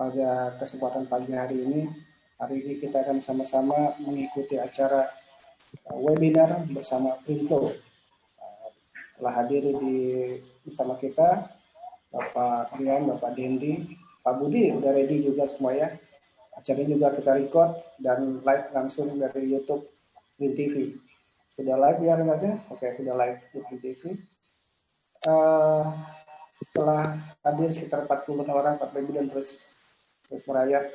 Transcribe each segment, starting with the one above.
pada kesempatan pagi hari ini. Hari ini kita akan sama-sama mengikuti acara webinar bersama Printflow. Telah hadir bersama kita Bapak Rian, Bapak Dendi, Pak Budi udah ready juga semua ya. Acaranya juga kita record dan live langsung dari YouTube Print TV. Sudah live ya Renatnya? Oke, sudah live di Print TV. Setelah hadir sekitar 40 orang, 40 dan terus merayap,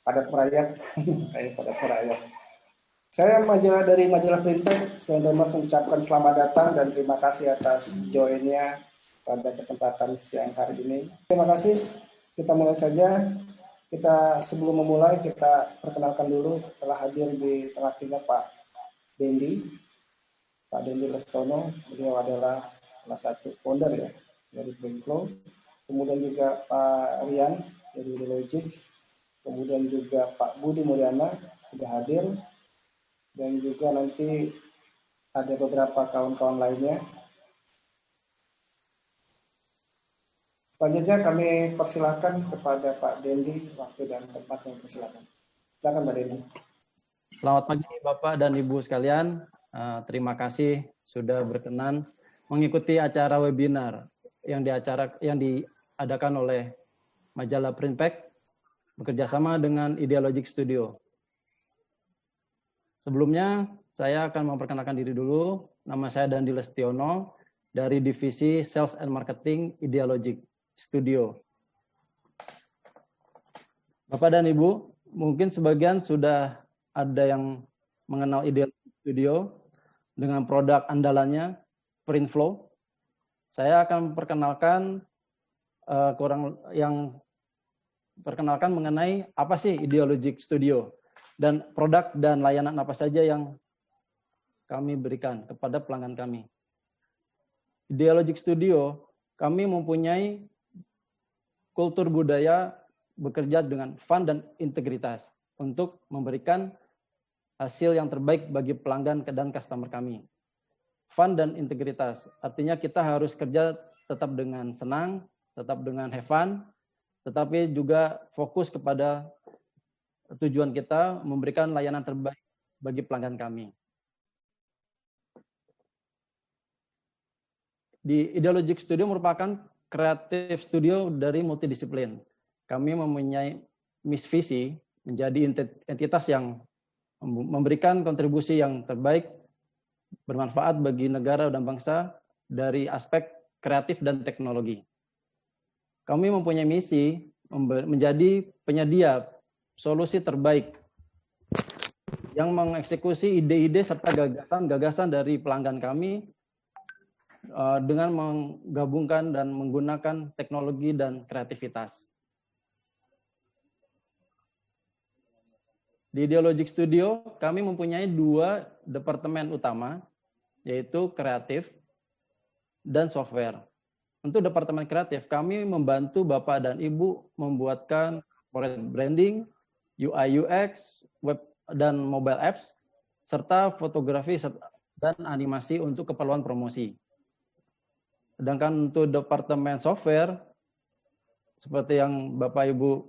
padat merayap, padat merayap. Saya dari majalah Printtek, saya mengucapkan selamat datang dan terima kasih atas joinnya pada kesempatan siang hari ini. Terima kasih. Kita mulai saja. Kita sebelum memulai kita perkenalkan dulu, telah hadir di tengah-tengah Pak Dendi Lestono. Beliau adalah salah satu founder ya dari Printflow. Kemudian juga Pak Rian dari Delogic. Kemudian juga Pak Budi Mulyana sudah hadir. Dan juga nanti ada beberapa kawan-kawan lainnya. Selanjutnya kami persilakan kepada Pak Dendi, waktu dan tempat yang persilakan. Silakan Pak Dendi. Selamat pagi Bapak dan Ibu sekalian. Terima kasih sudah berkenan mengikuti acara webinar yang diadakan oleh majalah Printtek bekerjasama dengan Ideologic Studio. Sebelumnya saya akan memperkenalkan diri dulu. Nama saya Dandi Lestiono dari divisi Sales and Marketing Ideologic Studio. Bapak dan Ibu, mungkin sebagian sudah ada yang mengenal Ideologic Studio dengan produk andalannya Printflow. Saya akan memperkenalkan perkenalkan mengenai apa sih Ideologic Studio dan produk dan layanan apa saja yang kami berikan kepada pelanggan kami. Ideologic Studio, kami mempunyai kultur budaya bekerja dengan fun dan integritas untuk memberikan hasil yang terbaik bagi pelanggan dan customer kami. Fun dan integritas, artinya kita harus kerja tetap dengan senang, tetap dengan have fun, tetapi juga fokus kepada tujuan kita memberikan layanan terbaik bagi pelanggan kami. Di Ideologic Studio merupakan kreatif studio dari multidisiplin. Kami mempunyai visi menjadi entitas yang memberikan kontribusi yang terbaik, bermanfaat bagi negara dan bangsa dari aspek kreatif dan teknologi. Kami mempunyai misi menjadi penyedia solusi terbaik yang mengeksekusi ide-ide serta gagasan-gagasan dari pelanggan kami dengan menggabungkan dan menggunakan teknologi dan kreativitas. Di Ideologic Studio, kami mempunyai 2 departemen utama, yaitu kreatif dan software. Untuk departemen kreatif, kami membantu Bapak dan Ibu membuatkan corporate branding, UI UX, web dan mobile apps, serta fotografi dan animasi untuk keperluan promosi. Sedangkan untuk departemen software, seperti yang Bapak Ibu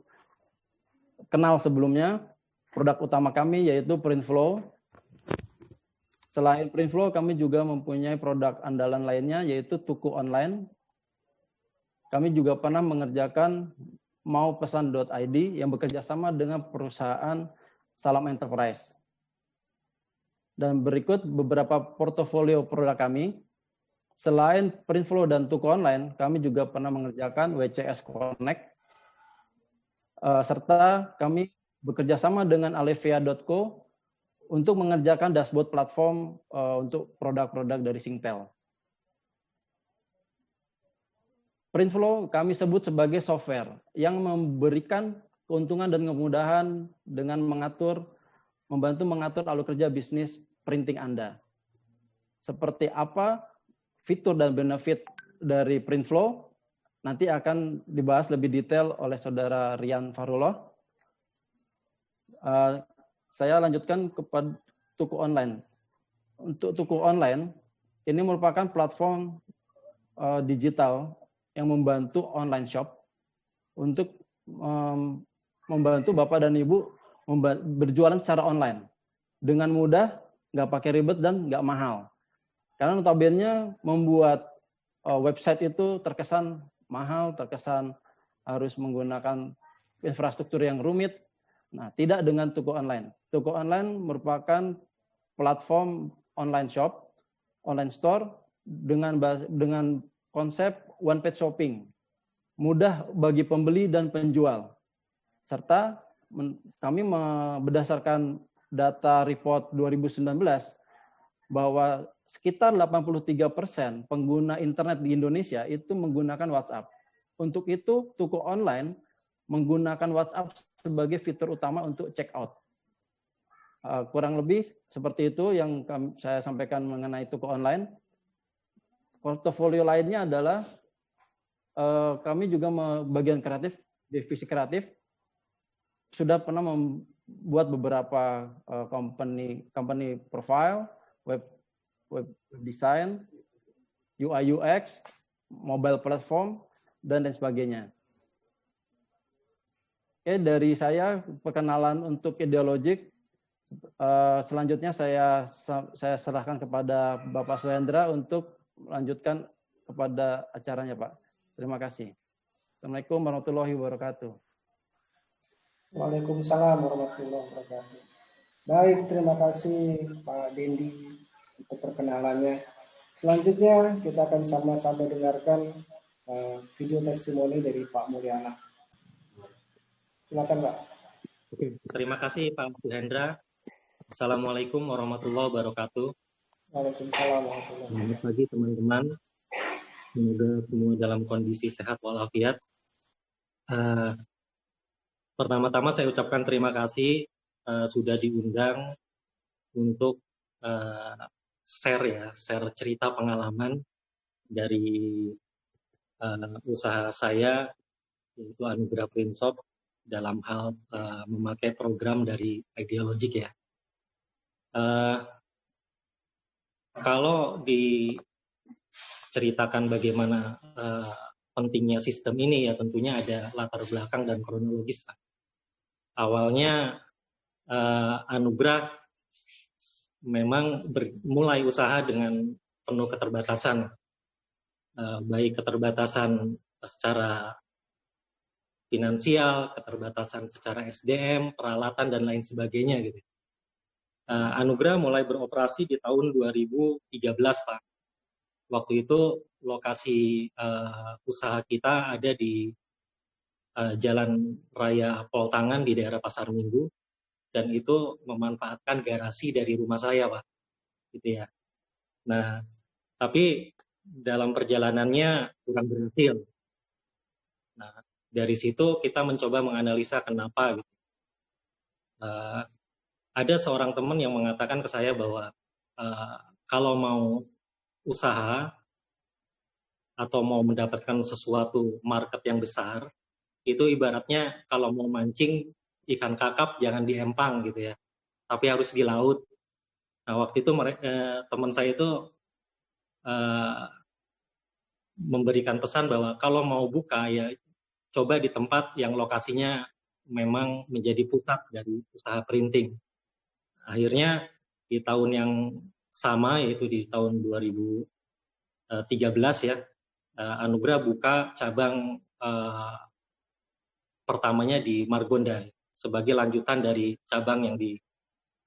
kenal sebelumnya, produk utama kami yaitu Printflow. Selain Printflow, kami juga mempunyai produk andalan lainnya yaitu Tuku Online. Kami juga pernah mengerjakan maupesan.id yang bekerja sama dengan perusahaan Salam Enterprise. Dan berikut beberapa portofolio produk kami. Selain Printflow dan Tuku Online, kami juga pernah mengerjakan WCS Connect, serta kami bekerja sama dengan Alevia.co untuk mengerjakan dashboard platform untuk produk-produk dari Singtel. Printflow kami sebut sebagai software yang memberikan keuntungan dan kemudahan dengan membantu mengatur alur kerja bisnis printing Anda. Seperti apa fitur dan benefit dari Printflow nanti akan dibahas lebih detail oleh Saudara Rian Farullah. Saya lanjutkan kepada Tuku Online. Untuk Tuku Online, ini merupakan platform digital yang membantu online shop untuk membantu Bapak dan Ibu berjualan secara online dengan mudah, nggak pakai ribet dan nggak mahal. Karena notabene membuat website itu terkesan mahal, terkesan harus menggunakan infrastruktur yang rumit. Nah, tidak dengan toko online. Toko online merupakan platform online shop, online store dengan konsep one page shopping. Mudah bagi pembeli dan penjual. Serta kami berdasarkan data report 2019 bahwa sekitar 83% pengguna internet di Indonesia itu menggunakan WhatsApp. Untuk itu, toko online menggunakan WhatsApp sebagai fitur utama untuk check out. Kurang lebih seperti itu yang saya sampaikan mengenai toko online. Portofolio lainnya adalah kami juga bagian kreatif, divisi kreatif, sudah pernah membuat beberapa company profile, web design, UI UX, mobile platform, dan lain sebagainya. Oke, dari saya perkenalan untuk Ideologik. Selanjutnya saya serahkan kepada Bapak Suhendra untuk melanjutkan kepada acaranya, Pak. Terima kasih. Assalamualaikum warahmatullahi wabarakatuh. Waalaikumsalam warahmatullahi wabarakatuh. Baik, terima kasih Pak Dendi untuk perkenalannya. Selanjutnya kita akan sama-sama dengarkan video testimoni dari Pak Mulyana. Silakan Pak. Oke, terima kasih Pak Hendra. Assalamualaikum warahmatullahi wabarakatuh. Waalaikumsalam warahmatullahi wabarakatuh. Selamat pagi teman-teman. Semoga semua dalam kondisi sehat walafiat. Pertama-tama saya ucapkan terima kasih sudah diundang untuk share cerita pengalaman dari usaha saya, yaitu Anugerah Print Shop, dalam hal memakai program dari Ideologik ya. Kalau diceritakan bagaimana pentingnya sistem ini ya tentunya ada latar belakang dan kronologis. Awalnya Anugerah memang mulai usaha dengan penuh keterbatasan, baik keterbatasan secara finansial, keterbatasan secara SDM, peralatan dan lain sebagainya gitu. Anugerah mulai beroperasi di tahun 2013 Pak. Waktu itu lokasi usaha kita ada di Jalan Raya Poltangan di daerah Pasar Minggu, dan itu memanfaatkan garasi dari rumah saya Pak, gitu ya. Nah, tapi dalam perjalanannya kurang berhasil. Nah, dari situ kita mencoba menganalisa kenapa. Gitu. Ada seorang teman yang mengatakan ke saya bahwa kalau mau usaha atau mau mendapatkan sesuatu market yang besar, itu ibaratnya kalau mau mancing ikan kakap jangan di empang gitu ya, tapi harus di laut. Nah waktu itu teman saya itu memberikan pesan bahwa kalau mau buka ya coba di tempat yang lokasinya memang menjadi pusat dari usaha printing. Akhirnya di tahun yang sama, yaitu di tahun 2013 ya, Anugerah buka cabang pertamanya di Margonda sebagai lanjutan dari cabang yang di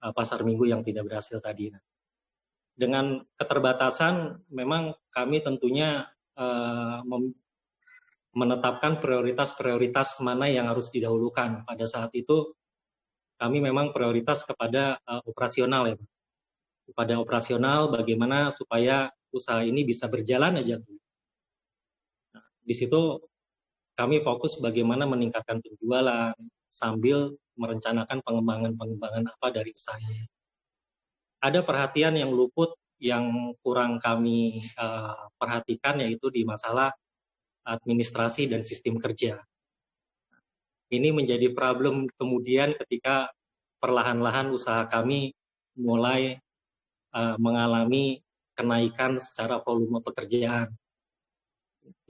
Pasar Minggu yang tidak berhasil tadi. Dengan keterbatasan, memang kami tentunya menetapkan prioritas-prioritas mana yang harus didahulukan. Pada saat itu kami memang prioritas kepada operasional ya, kepada operasional bagaimana supaya usaha ini bisa berjalan aja. Nah, di situ kami fokus bagaimana meningkatkan penjualan sambil merencanakan pengembangan apa dari usaha ini. Ada perhatian yang luput yang kurang kami perhatikan, yaitu di masalah administrasi dan sistem kerja. Ini menjadi problem kemudian ketika perlahan-lahan usaha kami mulai mengalami kenaikan secara volume pekerjaan.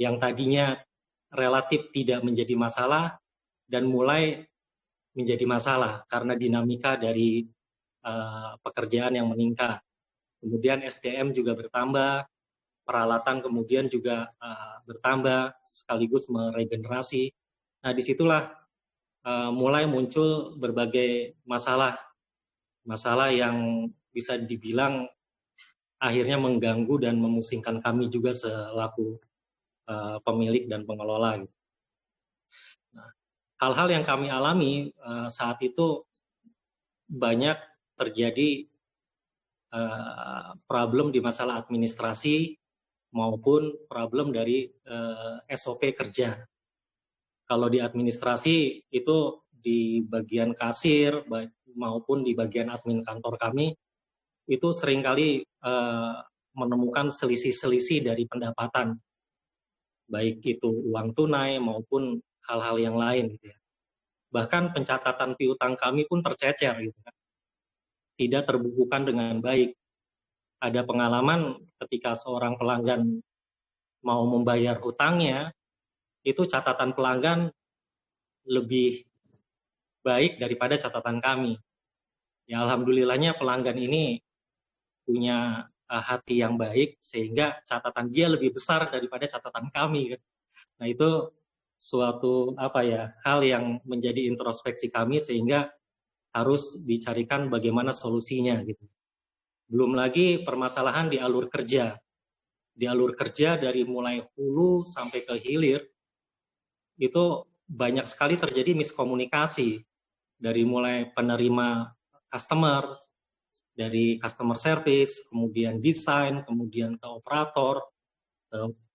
Yang tadinya relatif tidak menjadi masalah, dan mulai menjadi masalah karena dinamika dari pekerjaan yang meningkat. Kemudian SDM juga bertambah, peralatan kemudian juga bertambah sekaligus meregenerasi. Nah, disitulah mulai muncul berbagai masalah yang bisa dibilang akhirnya mengganggu dan memusingkan kami juga selaku pemilik dan pengelola. Nah, hal-hal yang kami alami saat itu banyak terjadi problem di masalah administrasi maupun problem dari SOP kerja. Kalau di administrasi itu di bagian kasir maupun di bagian admin kantor kami itu seringkali menemukan selisih-selisih dari pendapatan, baik itu uang tunai maupun hal-hal yang lain gitu ya. Bahkan pencatatan piutang kami pun tercecer gitu kan. Tidak terbukukan dengan baik. Ada pengalaman ketika seorang pelanggan mau membayar hutangnya, itu catatan pelanggan lebih baik daripada catatan kami. Ya alhamdulillahnya pelanggan ini punya hati yang baik sehingga catatan dia lebih besar daripada catatan kami. Nah itu suatu hal yang menjadi introspeksi kami sehingga harus dicarikan bagaimana solusinya gitu. Belum lagi permasalahan di alur kerja. Di alur kerja dari mulai hulu sampai ke hilir itu banyak sekali terjadi miskomunikasi dari mulai penerima customer, dari customer service, kemudian desain, kemudian ke operator,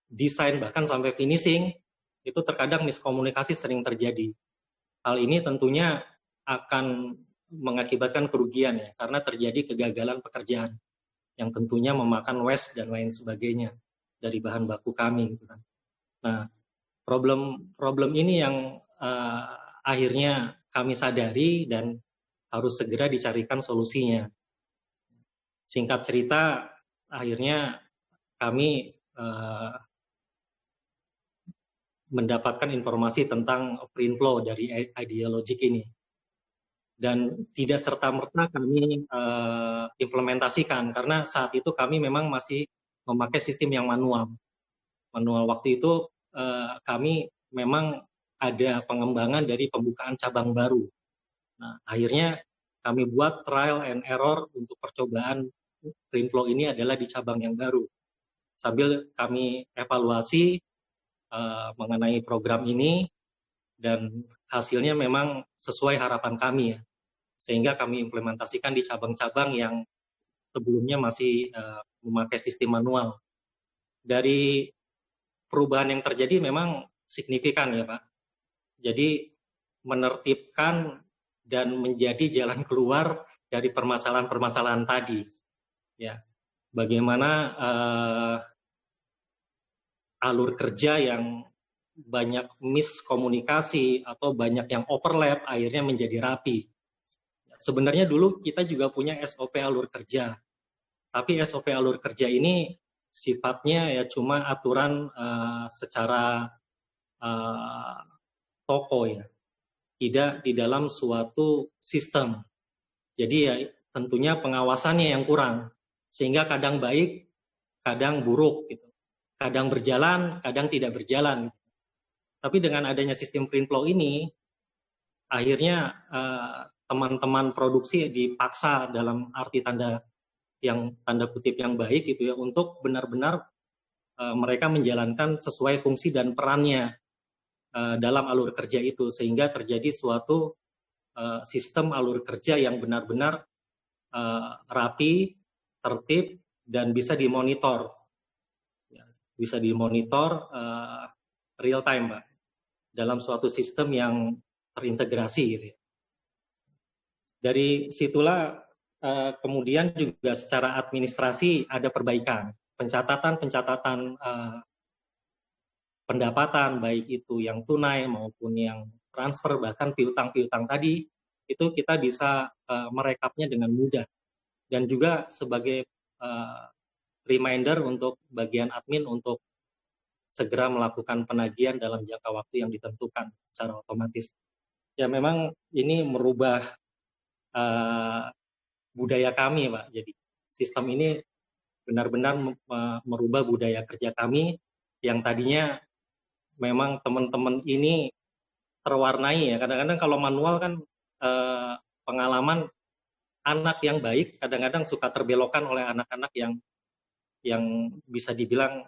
desain bahkan sampai finishing, itu terkadang miskomunikasi sering terjadi. Hal ini tentunya akan mengakibatkan kerugian ya, karena terjadi kegagalan pekerjaan yang tentunya memakan waste dan lain sebagainya dari bahan baku kami. Gitu kan. Nah, problem ini yang akhirnya kami sadari dan harus segera dicarikan solusinya. Singkat cerita, akhirnya kami mendapatkan informasi tentang print flow dari Idealogic ini. Dan tidak serta-merta kami implementasikan, karena saat itu kami memang masih memakai sistem yang manual. Waktu itu kami memang ada pengembangan dari pembukaan cabang baru. Nah, akhirnya kami buat trial and error untuk percobaan print flow ini adalah di cabang yang baru. Sambil kami evaluasi mengenai program ini dan hasilnya memang sesuai harapan kami ya. Sehingga kami implementasikan di cabang-cabang yang sebelumnya masih memakai sistem manual. Dari perubahan yang terjadi memang signifikan ya Pak. Jadi menertibkan dan menjadi jalan keluar dari permasalahan-permasalahan tadi. Ya, bagaimana alur kerja yang banyak miskomunikasi atau banyak yang overlap akhirnya menjadi rapi. Sebenarnya dulu kita juga punya SOP alur kerja, tapi SOP alur kerja ini sifatnya ya cuma aturan secara toko ya, tidak di dalam suatu sistem. Jadi ya tentunya pengawasannya yang kurang, sehingga kadang baik, kadang buruk gitu. Kadang berjalan, kadang tidak berjalan. Tapi dengan adanya sistem print flow ini, akhirnya teman-teman produksi dipaksa dalam arti tanda kutip yang baik gitu ya, untuk benar-benar mereka menjalankan sesuai fungsi dan perannya dalam alur kerja itu, sehingga terjadi suatu sistem alur kerja yang benar-benar rapi, tertib, dan bisa dimonitor. Bisa dimonitor real time, Pak, dalam suatu sistem yang terintegrasi gitu ya. Dari situlah kemudian juga secara administrasi ada perbaikan, pencatatan pendapatan, baik itu yang tunai maupun yang transfer, bahkan piutang-piutang tadi, itu kita bisa merekapnya dengan mudah. Dan juga sebagai reminder untuk bagian admin untuk segera melakukan penagihan dalam jangka waktu yang ditentukan secara otomatis. Ya memang ini merubah budaya kami, Pak. Jadi sistem ini benar-benar merubah budaya kerja kami yang tadinya memang teman-teman ini terwarnai ya. Kadang-kadang kalau manual kan pengalaman anak yang baik kadang-kadang suka terbelokkan oleh anak-anak yang bisa dibilang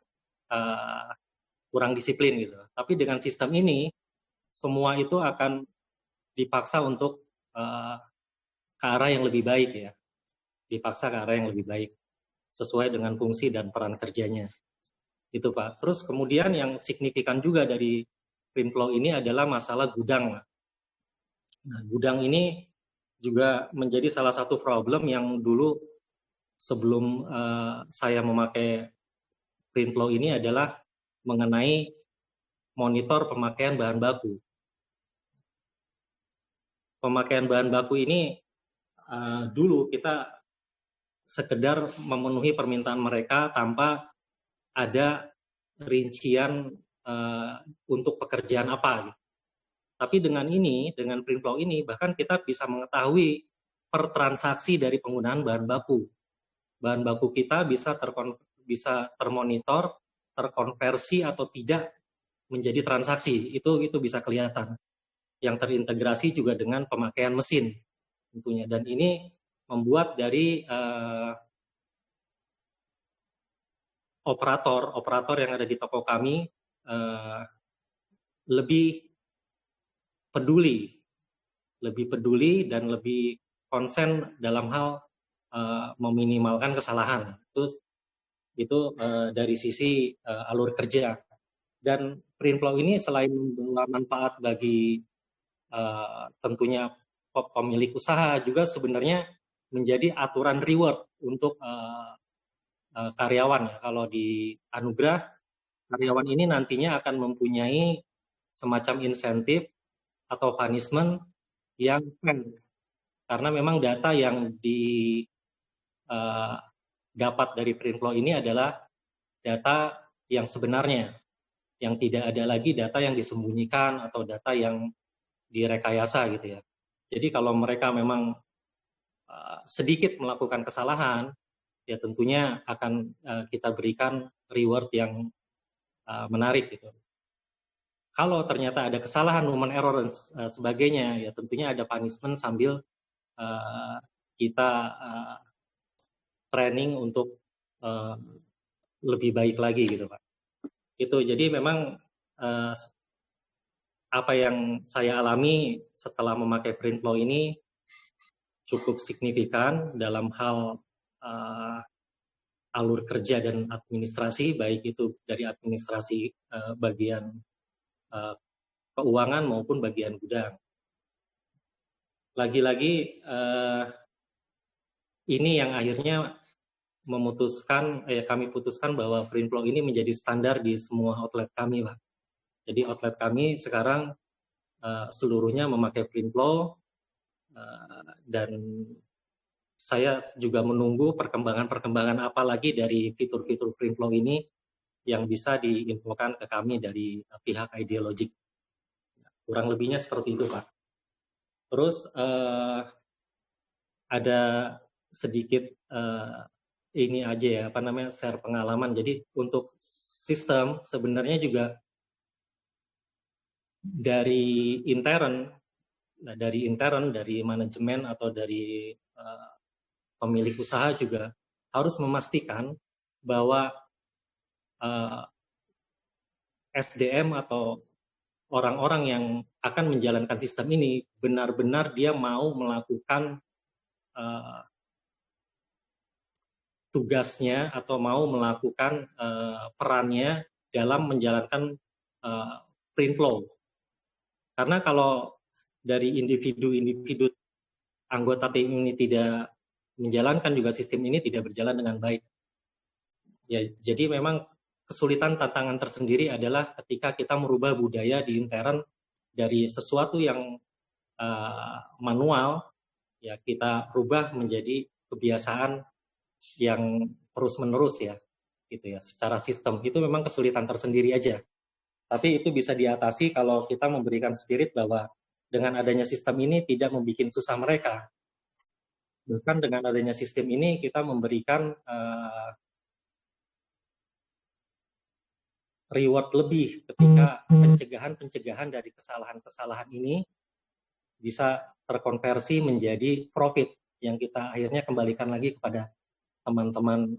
kurang disiplin gitu. Tapi dengan sistem ini semua itu akan dipaksa untuk ke arah yang lebih baik ya. Dipaksa ke arah yang lebih baik sesuai dengan fungsi dan peran kerjanya. Itu Pak. Terus kemudian yang signifikan juga dari Printflow ini adalah masalah gudang. Nah, gudang ini juga menjadi salah satu problem yang dulu sebelum saya memakai Printflow ini adalah mengenai monitor pemakaian bahan baku. Pemakaian bahan baku ini dulu kita sekedar memenuhi permintaan mereka tanpa ada rincian untuk pekerjaan apa. Tapi dengan ini, dengan Printflow ini, bahkan kita bisa mengetahui per transaksi dari penggunaan bahan baku. Bahan baku kita bisa termonitor, terkonversi atau tidak menjadi transaksi. Itu bisa kelihatan. Yang terintegrasi juga dengan pemakaian mesin tentunya. Dan ini membuat dari operator yang ada di toko kami lebih peduli dan lebih konsen dalam hal meminimalkan kesalahan. Itu dari sisi alur kerja. Dan Printflow ini selain membawa manfaat bagi tentunya pemilik usaha, juga sebenarnya menjadi aturan reward untuk karyawan ya. Kalau di Anugrah, karyawan ini nantinya akan mempunyai semacam insentif atau punishment yang fair, karena memang data yang dapat dari Printflow ini adalah data yang sebenarnya, yang tidak ada lagi data yang disembunyikan atau data yang direkayasa gitu ya. Jadi kalau mereka memang sedikit melakukan kesalahan, ya tentunya akan kita berikan reward yang menarik gitu. Kalau ternyata ada kesalahan, human error dan sebagainya, ya tentunya ada punishment sambil kita training untuk lebih baik lagi gitu Pak. Itu jadi memang apa yang saya alami setelah memakai Printflow ini cukup signifikan dalam hal alur kerja dan administrasi, baik itu dari administrasi bagian keuangan maupun bagian gudang. Lagi-lagi ini yang akhirnya kami putuskan bahwa Printflow ini menjadi standar di semua outlet kami, Pak. Jadi outlet kami sekarang seluruhnya memakai Printflow, dan saya juga menunggu perkembangan apa lagi dari fitur-fitur Printflow ini yang bisa diinfokan ke kami dari pihak Idealogic. Kurang lebihnya seperti itu, Pak. Terus ada sedikit ini aja ya, share pengalaman. Jadi untuk sistem sebenarnya juga dari intern, dari manajemen atau dari pemilik usaha juga harus memastikan bahwa SDM atau orang-orang yang akan menjalankan sistem ini benar-benar dia mau melakukan tugasnya atau mau melakukan perannya dalam menjalankan Printflow. Karena kalau dari individu anggota tim ini tidak menjalankan juga sistem ini tidak berjalan dengan baik. Ya, jadi memang kesulitan tantangan tersendiri adalah ketika kita merubah budaya di intern dari sesuatu yang manual, ya kita rubah menjadi kebiasaan yang terus-menerus ya, gitu ya. Secara sistem itu memang kesulitan tersendiri aja. Tapi itu bisa diatasi kalau kita memberikan spirit bahwa dengan adanya sistem ini tidak membuat susah mereka. Bahkan dengan adanya sistem ini kita memberikan reward lebih ketika pencegahan dari kesalahan-kesalahan ini bisa terkonversi menjadi profit yang kita akhirnya kembalikan lagi kepada teman-teman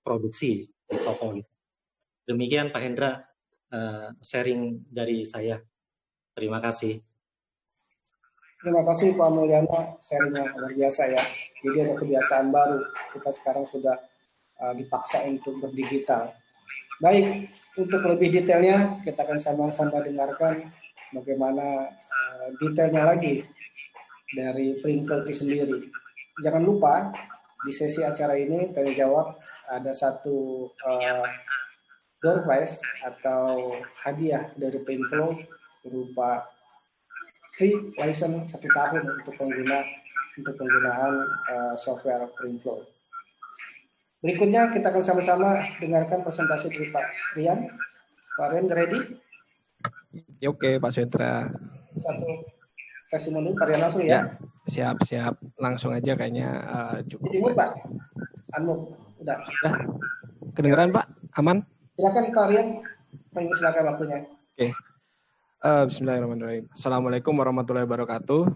produksi di toko gitu. Demikian Pak Hendra sharing dari saya. Terima kasih. Terima kasih Pak Mulyana, sharingnya luar biasa ya. Jadi ada kebiasaan baru, kita sekarang sudah dipaksa untuk berdigital. Baik, untuk lebih detailnya kita akan sama-sama dengarkan bagaimana detailnya lagi dari Printful itu sendiri. Jangan lupa di sesi acara ini tanya jawab ada satu door prize atau hadiah dari Printful berupa free license 1 tahun untuk penggunaan software Printful. Berikutnya kita akan sama-sama dengarkan presentasi dari Pak Rian. Pak Rian, ready? Oke, Pak Suhendra. Satu testimoni, Pak Rian langsung ya? Siap. Langsung aja kayaknya cukup. Unmute, Pak. Unmute. Udah. Kedengeran, Pak? Aman? Silakan Pak Rian. Silakan waktunya. Oke. Bismillahirrahmanirrahim. Assalamualaikum warahmatullahi wabarakatuh.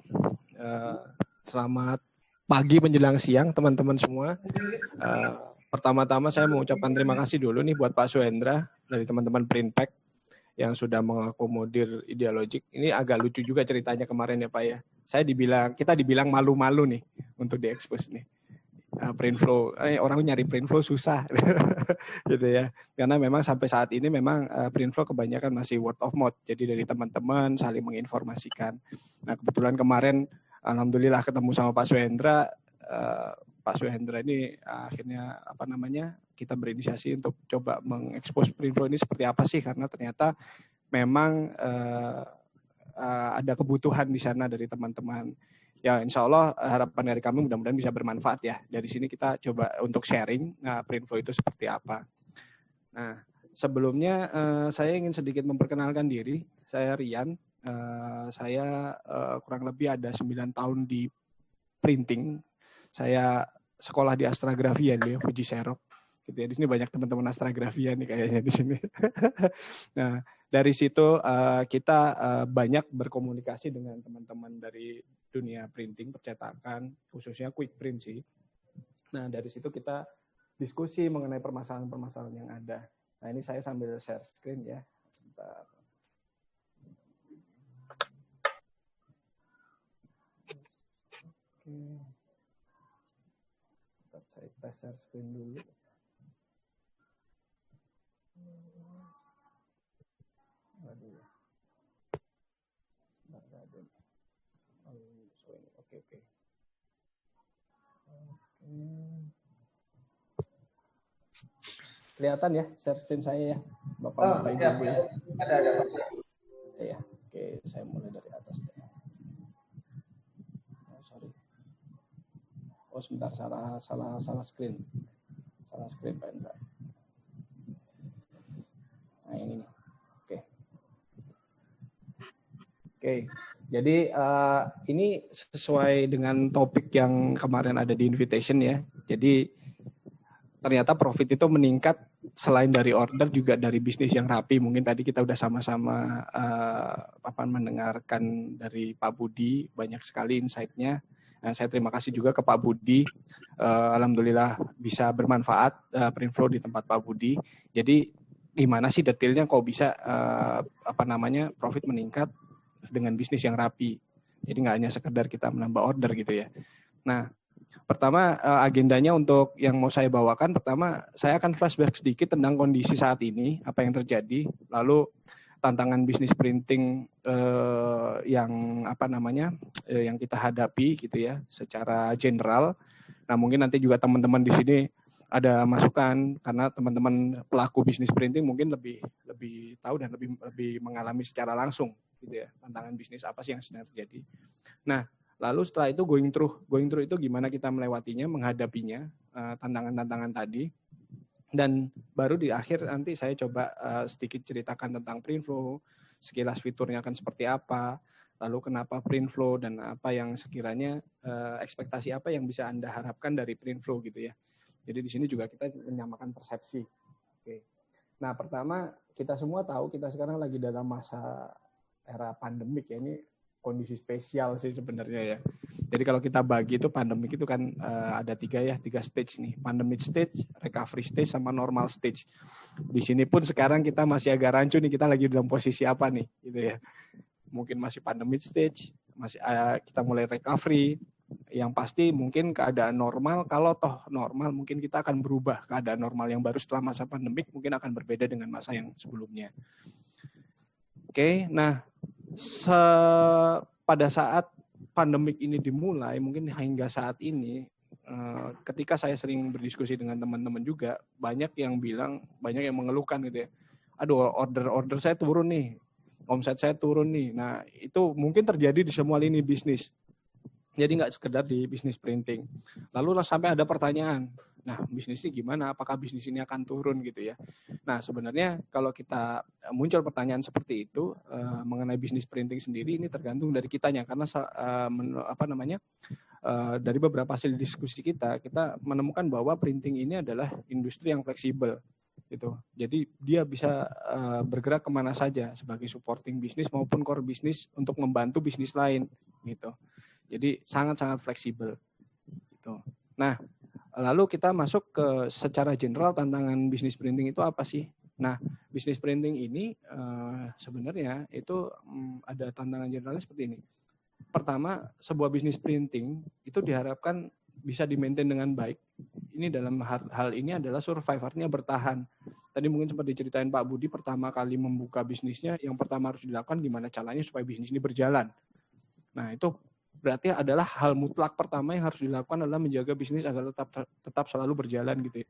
Selamat pagi menjelang siang, teman-teman semua. Pertama-tama saya mengucapkan terima kasih dulu nih buat Pak Suhendra dari teman-teman Printpack yang sudah mengakomodir Idealogic. Ini agak lucu juga ceritanya kemarin ya Pak ya. Kita dibilang malu-malu nih untuk diekspos nih. Printflow, orang nyari Printflow susah gitu ya. Karena memang sampai saat ini memang Printflow kebanyakan masih word of mouth. Jadi dari teman-teman saling menginformasikan. Nah kebetulan kemarin alhamdulillah ketemu sama Pak Suhendra. Pak Suhendra ini akhirnya kita berinisiasi untuk coba mengekspos Printflow ini seperti apa sih, karena ternyata memang ada kebutuhan di sana dari teman-teman. Ya insya Allah harapan dari kami mudah-mudahan bisa bermanfaat ya. Dari sini kita coba untuk sharing Printflow itu seperti apa. Nah sebelumnya saya ingin sedikit memperkenalkan diri. Saya Rian. Saya kurang lebih ada 9 tahun di printing. Saya sekolah di Astragrafia nih, Fuji Xerox. Gitu ya. Di sini banyak teman-teman Astragrafia nih kayaknya di sini. Nah, dari situ kita banyak berkomunikasi dengan teman-teman dari dunia printing, percetakan, khususnya quick print sih. Nah, dari situ kita diskusi mengenai permasalahan-permasalahan yang ada. Nah, ini saya sambil share screen ya. Sebentar. Saya tes share screen dulu. Aduh. Oke. Kelihatan ya share screen saya ya, Bapak Ibu ya. Ada. Ya, oke, saya mulai dari atas deh. Oh sebentar, salah screen. Salah screen Pak Indra. Nah ini nih. Oke. Jadi ini sesuai dengan topik yang kemarin ada di invitation ya. Jadi ternyata profit itu meningkat selain dari order juga dari bisnis yang rapi. Mungkin tadi kita udah sama-sama mendengarkan dari Pak Budi, banyak sekali insight-nya. Nah, saya terima kasih juga ke Pak Budi. Alhamdulillah bisa bermanfaat Printflow di tempat Pak Budi. Jadi gimana sih detailnya kok bisa profit meningkat dengan bisnis yang rapi. Jadi nggak hanya sekedar kita menambah order gitu ya. Nah, pertama agendanya untuk yang mau saya bawakan, pertama saya akan flashback sedikit tentang kondisi saat ini, apa yang terjadi, lalu tantangan bisnis printing yang kita hadapi gitu ya secara general. Nah mungkin nanti juga teman-teman di sini ada masukan karena teman-teman pelaku bisnis printing mungkin lebih tahu dan lebih mengalami secara langsung gitu ya tantangan bisnis apa sih yang sedang terjadi. Nah lalu setelah itu going through itu gimana kita melewatinya, menghadapinya tantangan-tantangan tadi. Dan baru di akhir nanti saya coba sedikit ceritakan tentang Printflow, sekilas fiturnya akan seperti apa, lalu kenapa Printflow, dan apa yang sekiranya ekspektasi apa yang bisa Anda harapkan dari Printflow gitu ya. Jadi di sini juga kita menyamakan persepsi. Oke. Nah, pertama kita semua tahu kita sekarang lagi dalam masa era pandemik ya, ini kondisi spesial sih sebenarnya ya. Jadi kalau kita bagi itu pandemik itu kan ada tiga stage nih, pandemic stage, recovery stage, sama normal stage. Di sini pun sekarang kita masih agak rancu nih, kita lagi dalam posisi apa nih, gitu ya. Mungkin masih pandemic stage, masih kita mulai recovery. Yang pasti mungkin keadaan normal, kalau toh normal mungkin kita akan berubah. Keadaan normal yang baru setelah masa pandemik mungkin akan berbeda dengan masa yang sebelumnya. Oke, nah pada saat pandemik ini dimulai, mungkin hingga saat ini, ketika saya sering berdiskusi dengan teman-teman juga, banyak yang mengeluhkan gitu ya, aduh order saya turun nih, omset saya turun nih. Nah itu mungkin terjadi di semua lini bisnis. Jadi nggak sekedar di bisnis printing. Lalu sampai ada pertanyaan, nah bisnis ini gimana? Apakah bisnis ini akan turun gitu ya? Nah sebenarnya kalau kita muncul pertanyaan seperti itu mengenai bisnis printing sendiri, ini tergantung dari kitanya, karena dari beberapa hasil diskusi kita menemukan bahwa printing ini adalah industri yang fleksibel gitu. Jadi dia bisa bergerak kemana saja sebagai supporting bisnis maupun core bisnis untuk membantu bisnis lain gitu. Jadi sangat-sangat fleksibel gitu. Nah, lalu kita masuk ke secara general tantangan bisnis printing itu apa sih? Nah, bisnis printing ini sebenarnya itu ada tantangan generalnya seperti ini. Pertama, sebuah bisnis printing itu diharapkan bisa di-maintain dengan baik. Ini dalam hal ini adalah survivornya bertahan. Tadi mungkin sempat diceritain Pak Budi, pertama kali membuka bisnisnya, yang pertama harus dilakukan gimana caranya supaya bisnis ini berjalan. Nah, itu berarti adalah hal mutlak pertama yang harus dilakukan adalah menjaga bisnis agar tetap selalu berjalan gitu ya.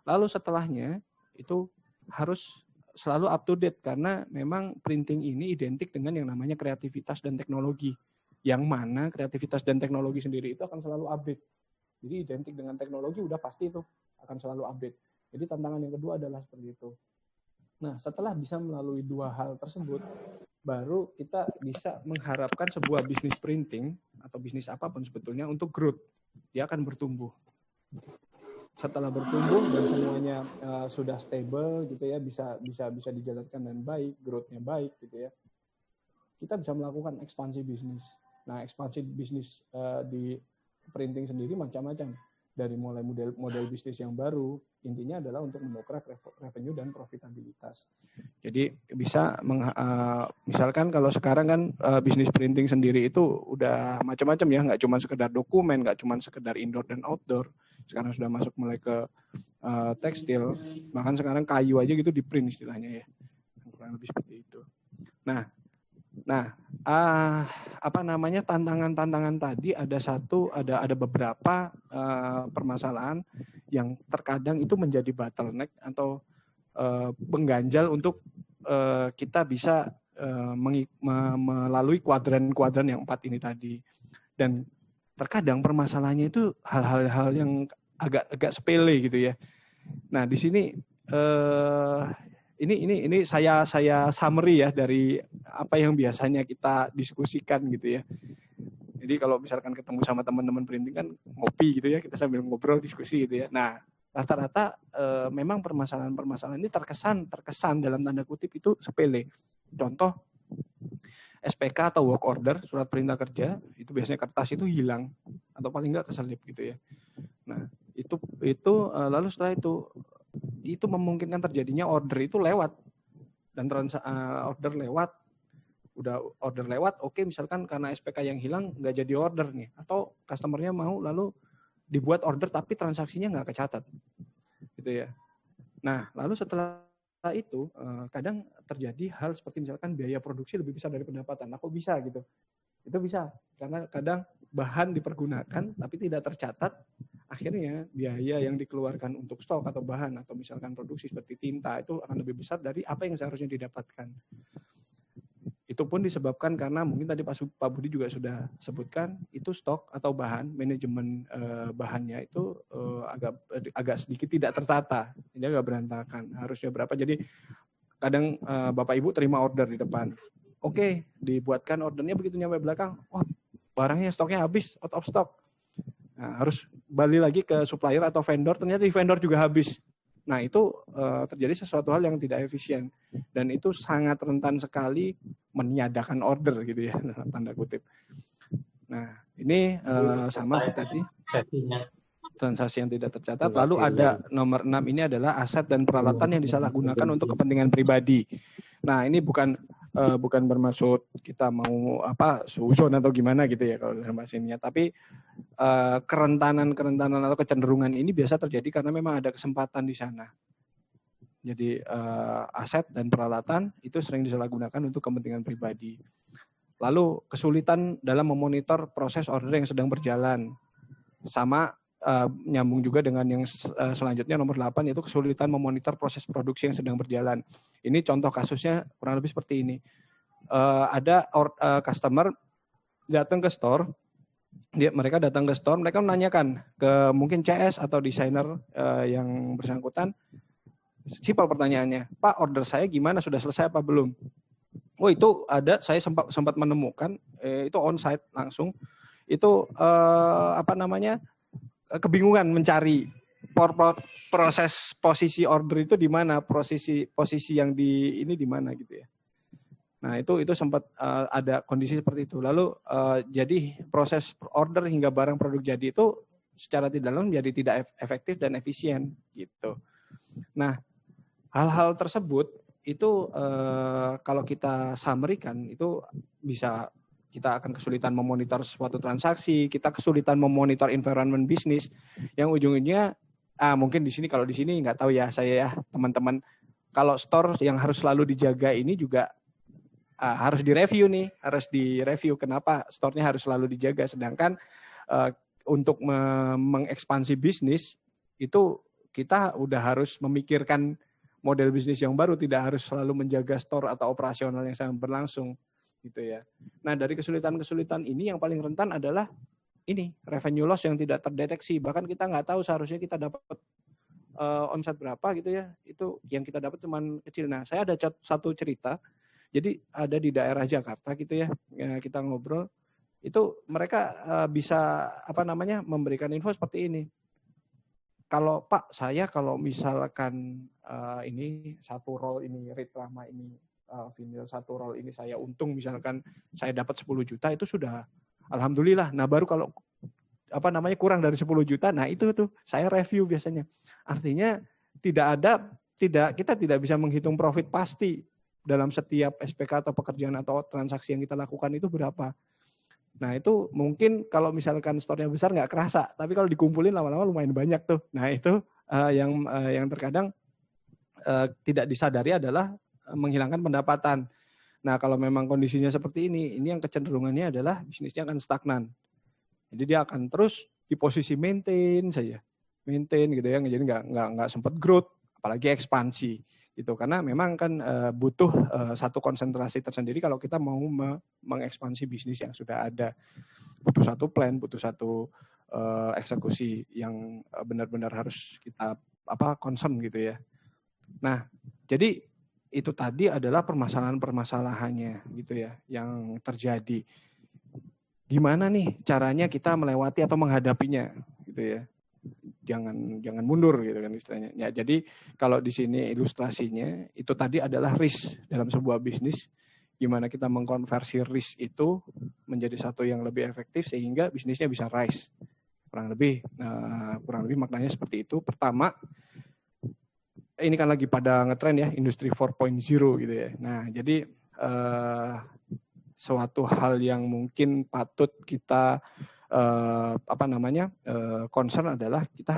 Lalu setelahnya itu harus selalu up to date, karena memang printing ini identik dengan yang namanya kreativitas dan teknologi. Yang mana kreativitas dan teknologi sendiri itu akan selalu update. Jadi identik dengan teknologi udah pasti itu akan selalu update. Jadi tantangan yang kedua adalah seperti itu. Nah, setelah bisa melalui dua hal tersebut, baru kita bisa mengharapkan sebuah bisnis printing atau bisnis apapun sebetulnya untuk growth. Dia akan bertumbuh. Setelah bertumbuh dan semuanya sudah stable gitu ya, bisa dijalankan dengan baik, growth-nya baik gitu ya. Kita bisa melakukan ekspansi bisnis. Nah, ekspansi bisnis di printing sendiri macam-macam. Dari mulai model bisnis yang baru, intinya adalah untuk mendongkrak revenue dan profitabilitas. Jadi bisa misalkan kalau sekarang kan bisnis printing sendiri itu udah macam-macam ya, nggak cuma sekedar dokumen, nggak cuma sekedar indoor dan outdoor. Sekarang sudah masuk mulai ke tekstil, bahkan sekarang kayu aja gitu di print istilahnya ya, kurang lebih seperti itu. Nah, tantangan tadi ada beberapa permasalahan yang terkadang itu menjadi bottleneck atau pengganjal untuk kita bisa melalui kuadran yang 4 ini tadi. Dan terkadang permasalahannya itu hal-hal yang agak sepele gitu ya. Nah, di sini ini saya summary ya dari apa yang biasanya kita diskusikan gitu ya. Jadi kalau misalkan ketemu sama teman-teman printing kan ngopi gitu ya, kita sambil ngobrol diskusi gitu ya. Nah, rata-rata memang permasalahan ini terkesan dalam tanda kutip itu sepele. Contoh SPK atau work order, surat perintah kerja, itu biasanya kertas itu hilang atau paling enggak keselip gitu ya. Nah, itu lalu setelah itu memungkinkan terjadinya order itu lewat, dan order lewat, oke, misalkan karena SPK yang hilang nggak jadi order nih, atau customernya mau lalu dibuat order tapi transaksinya nggak kecatat gitu ya. Nah, lalu setelah itu kadang terjadi hal seperti misalkan biaya produksi lebih besar dari pendapatan. Nah, kok bisa gitu? Itu bisa karena kadang bahan dipergunakan tapi tidak tercatat, akhirnya biaya yang dikeluarkan untuk stok atau bahan atau misalkan produksi seperti tinta itu akan lebih besar dari apa yang seharusnya didapatkan. Itu pun disebabkan karena mungkin tadi Pak Budi juga sudah sebutkan, itu stok atau bahan, manajemen bahannya itu agak sedikit tidak tertata, jadi agak berantakan. Harusnya berapa, jadi kadang Bapak Ibu terima order di depan, Oke, dibuatkan ordernya, begitu nyampe belakang, wah barangnya stoknya habis, out of stock. Nah, harus balik lagi ke supplier atau vendor, ternyata di vendor juga habis. Nah, itu terjadi sesuatu hal yang tidak efisien. Dan itu sangat rentan sekali meniadakan order gitu ya, dalam tanda kutip. Nah, ini sama seperti tadi. Transaksi yang tidak tercatat. Lalu ada nomor 6, ini adalah aset dan peralatan yang disalahgunakan untuk kepentingan pribadi. Nah, ini bukan bermaksud kita mau suzon atau gimana gitu ya kalau dalam bahasa ininya, tapi kerentanan atau kecenderungan ini biasa terjadi karena memang ada kesempatan di sana. Jadi aset dan peralatan itu sering disalahgunakan untuk kepentingan pribadi. Lalu kesulitan dalam memonitor proses order yang sedang berjalan. Sama nyambung juga dengan yang selanjutnya nomor 8, yaitu kesulitan memonitor proses produksi yang sedang berjalan. Ini contoh kasusnya kurang lebih seperti ini. Ada customer datang ke store, mereka datang ke store, mereka menanyakan ke mungkin CS atau desainer yang bersangkutan, simpel pertanyaannya, Pak, order saya gimana, sudah selesai apa belum? Oh, itu ada, saya sempat menemukan, itu on-site langsung, itu kebingungan mencari proses posisi order itu di mana, posisi yang di mana gitu ya. Nah, itu sempat ada kondisi seperti itu. Lalu jadi proses order hingga barang produk jadi itu secara tidak langsung menjadi tidak efektif dan efisien gitu. Nah, hal-hal tersebut itu kalau kita summary-kan itu bisa, kita akan kesulitan memonitor suatu transaksi, kita kesulitan memonitor environment bisnis, yang ujung-ujungnya mungkin di sini, kalau di sini nggak tahu ya saya ya teman-teman, kalau store yang harus selalu dijaga ini juga harus direview nih, harus direview kenapa store-nya harus selalu dijaga, sedangkan untuk mengekspansi bisnis itu kita udah harus memikirkan model bisnis yang baru, tidak harus selalu menjaga store atau operasional yang sedang berlangsung gitu ya. Nah, dari kesulitan-kesulitan ini yang paling rentan adalah ini revenue loss yang tidak terdeteksi, bahkan kita nggak tahu seharusnya kita dapat omset berapa gitu ya, itu yang kita dapat cuman kecil. Nah, saya ada satu cerita, jadi ada di daerah Jakarta gitu ya, kita ngobrol, itu mereka bisa memberikan info seperti ini. Kalau Pak, saya kalau misalkan ini satu roll ini Rit Rahma ini vinyl satu roll ini saya untung misalkan saya dapat 10 juta, itu sudah alhamdulillah. Nah, baru kalau kurang dari 10 juta, nah itu tuh saya review biasanya. Artinya kita tidak bisa menghitung profit pasti dalam setiap SPK atau pekerjaan atau transaksi yang kita lakukan itu berapa. Nah, itu mungkin kalau misalkan store-nya besar nggak kerasa, tapi kalau dikumpulin lama-lama lumayan banyak tuh. Nah, itu yang terkadang tidak disadari adalah menghilangkan pendapatan. Nah, kalau memang kondisinya seperti ini yang kecenderungannya adalah bisnisnya akan stagnan. Jadi dia akan terus di posisi maintain gitu ya. Jadi nggak sempat growth, apalagi ekspansi gitu. Karena memang kan butuh satu konsentrasi tersendiri kalau kita mau mengekspansi bisnis yang sudah ada. Butuh satu plan, butuh satu eksekusi yang benar-benar harus kita concern gitu ya. Nah, jadi itu tadi adalah permasalahan-permasalahannya gitu ya yang terjadi. Gimana nih caranya kita melewati atau menghadapinya gitu ya. Jangan mundur gitu kan istilahnya. Ya, jadi kalau di sini ilustrasinya itu tadi adalah risk dalam sebuah bisnis, gimana kita mengkonversi risk itu menjadi satu yang lebih efektif sehingga bisnisnya bisa rise. Kurang lebih maknanya seperti itu. Pertama, ini kan lagi pada ngetren ya, industri 4.0 gitu ya. Nah, jadi suatu hal yang mungkin patut kita concern adalah kita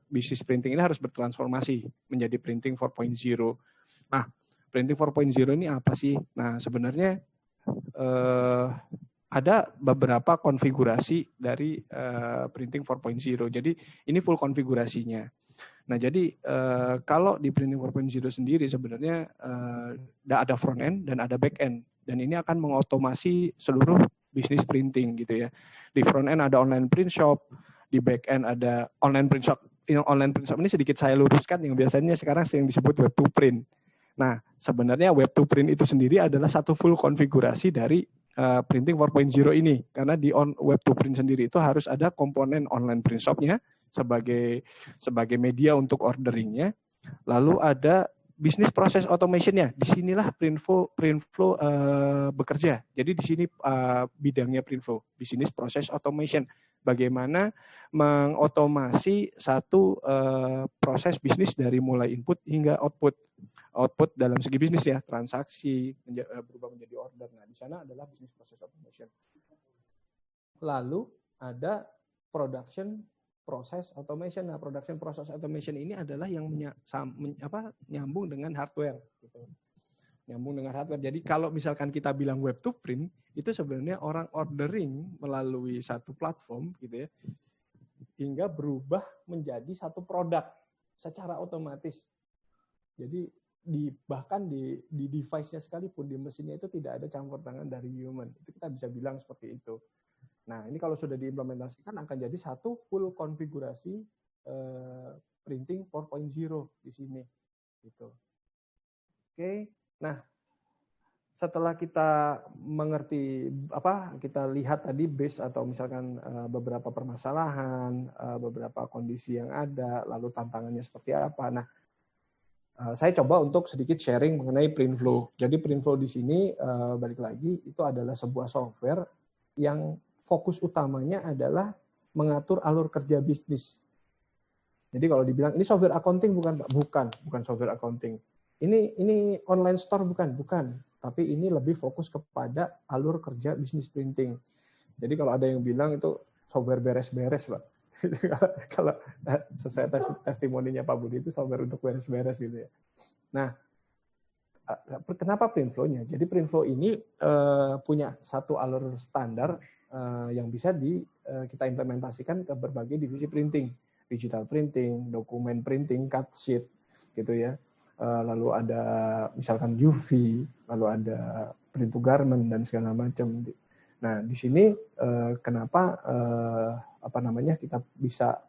bisnis printing ini harus bertransformasi menjadi printing 4.0. Nah, printing 4.0 ini apa sih? Nah, sebenarnya ada beberapa konfigurasi dari printing 4.0. Jadi ini full konfigurasinya. Nah, jadi kalau di printing 4.0 sendiri sebenarnya ada front end dan ada back end, dan ini akan mengotomasi seluruh bisnis printing gitu ya. Di front end ada online print shop, di back end ada online print shop. Online print shop ini sedikit saya luruskan, yang biasanya sekarang sering disebut web to print. Nah, sebenarnya web to print itu sendiri adalah satu full konfigurasi dari printing 4.0 ini. Karena di web to print sendiri itu harus ada komponen online print shop-nya sebagai media untuk orderingnya. Lalu ada bisnis proses automation-nya. Disinilah Printflow bekerja. Jadi di sini bidangnya Printflow, bisnis proses automation. Bagaimana mengotomasi satu proses bisnis dari mulai input hingga output. Output dalam segi bisnis ya, transaksi berubah menjadi order. Nah, di sana adalah bisnis proses automation. Lalu ada production process automation. Nah, production process automation ini adalah yang nyambung dengan hardware. Gitu. Nyambung dengan hardware. Jadi kalau misalkan kita bilang web to print, itu sebenarnya orang ordering melalui satu platform, gitu ya, hingga berubah menjadi satu produk secara otomatis. Jadi bahkan di device-nya sekalipun, di mesinnya itu tidak ada campur tangan dari human. Itu kita bisa bilang seperti itu. Nah, ini kalau sudah diimplementasikan akan jadi satu full konfigurasi printing 4.0 di sini. Gitu. Oke. Nah, setelah kita mengerti kita lihat tadi base atau misalkan beberapa permasalahan, beberapa kondisi yang ada, lalu tantangannya seperti apa. Nah, saya coba untuk sedikit sharing mengenai Printflow. Jadi Printflow di sini balik lagi itu adalah sebuah software yang fokus utamanya adalah mengatur alur kerja bisnis. Jadi kalau dibilang ini software accounting bukan, Pak? Bukan software accounting. Ini online store bukan. Tapi ini lebih fokus kepada alur kerja bisnis printing. Jadi kalau ada yang bilang itu software beres-beres, Pak. Kalau sesuai testimoninya Pak Budi itu software untuk beres-beres gitu ya. Nah, kenapa Printflow-nya? Jadi Printflow ini punya satu alur standar yang bisa kita implementasikan ke berbagai divisi printing, digital printing, dokumen printing, cut sheet, gitu ya. Lalu ada misalkan UV, lalu ada print to garment dan segala macam. Nah, di sini kenapa kita bisa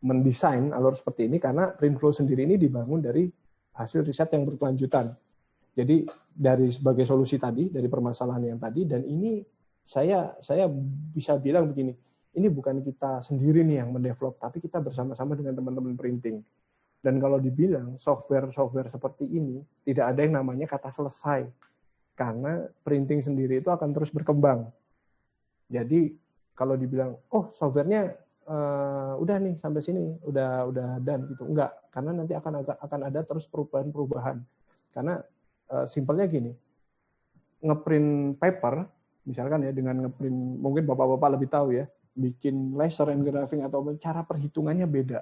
mendesain alur seperti ini, karena Printflow sendiri ini dibangun dari hasil riset yang berkelanjutan. Jadi dari sebagai solusi tadi, dari permasalahan yang tadi, dan ini saya bisa bilang begini, ini bukan kita sendiri nih yang mendevelop, tapi kita bersama-sama dengan teman-teman printing. Dan kalau dibilang software seperti ini, tidak ada yang namanya kata selesai. Karena printing sendiri itu akan terus berkembang. Jadi kalau dibilang, oh softwarenya udah nih sampai sini, udah done gitu. Enggak, karena nanti akan ada terus perubahan-perubahan. Karena simpelnya gini, ngeprint paper, misalkan ya dengan ngeprint, mungkin bapak-bapak lebih tahu ya, bikin laser engraving atau cara perhitungannya beda.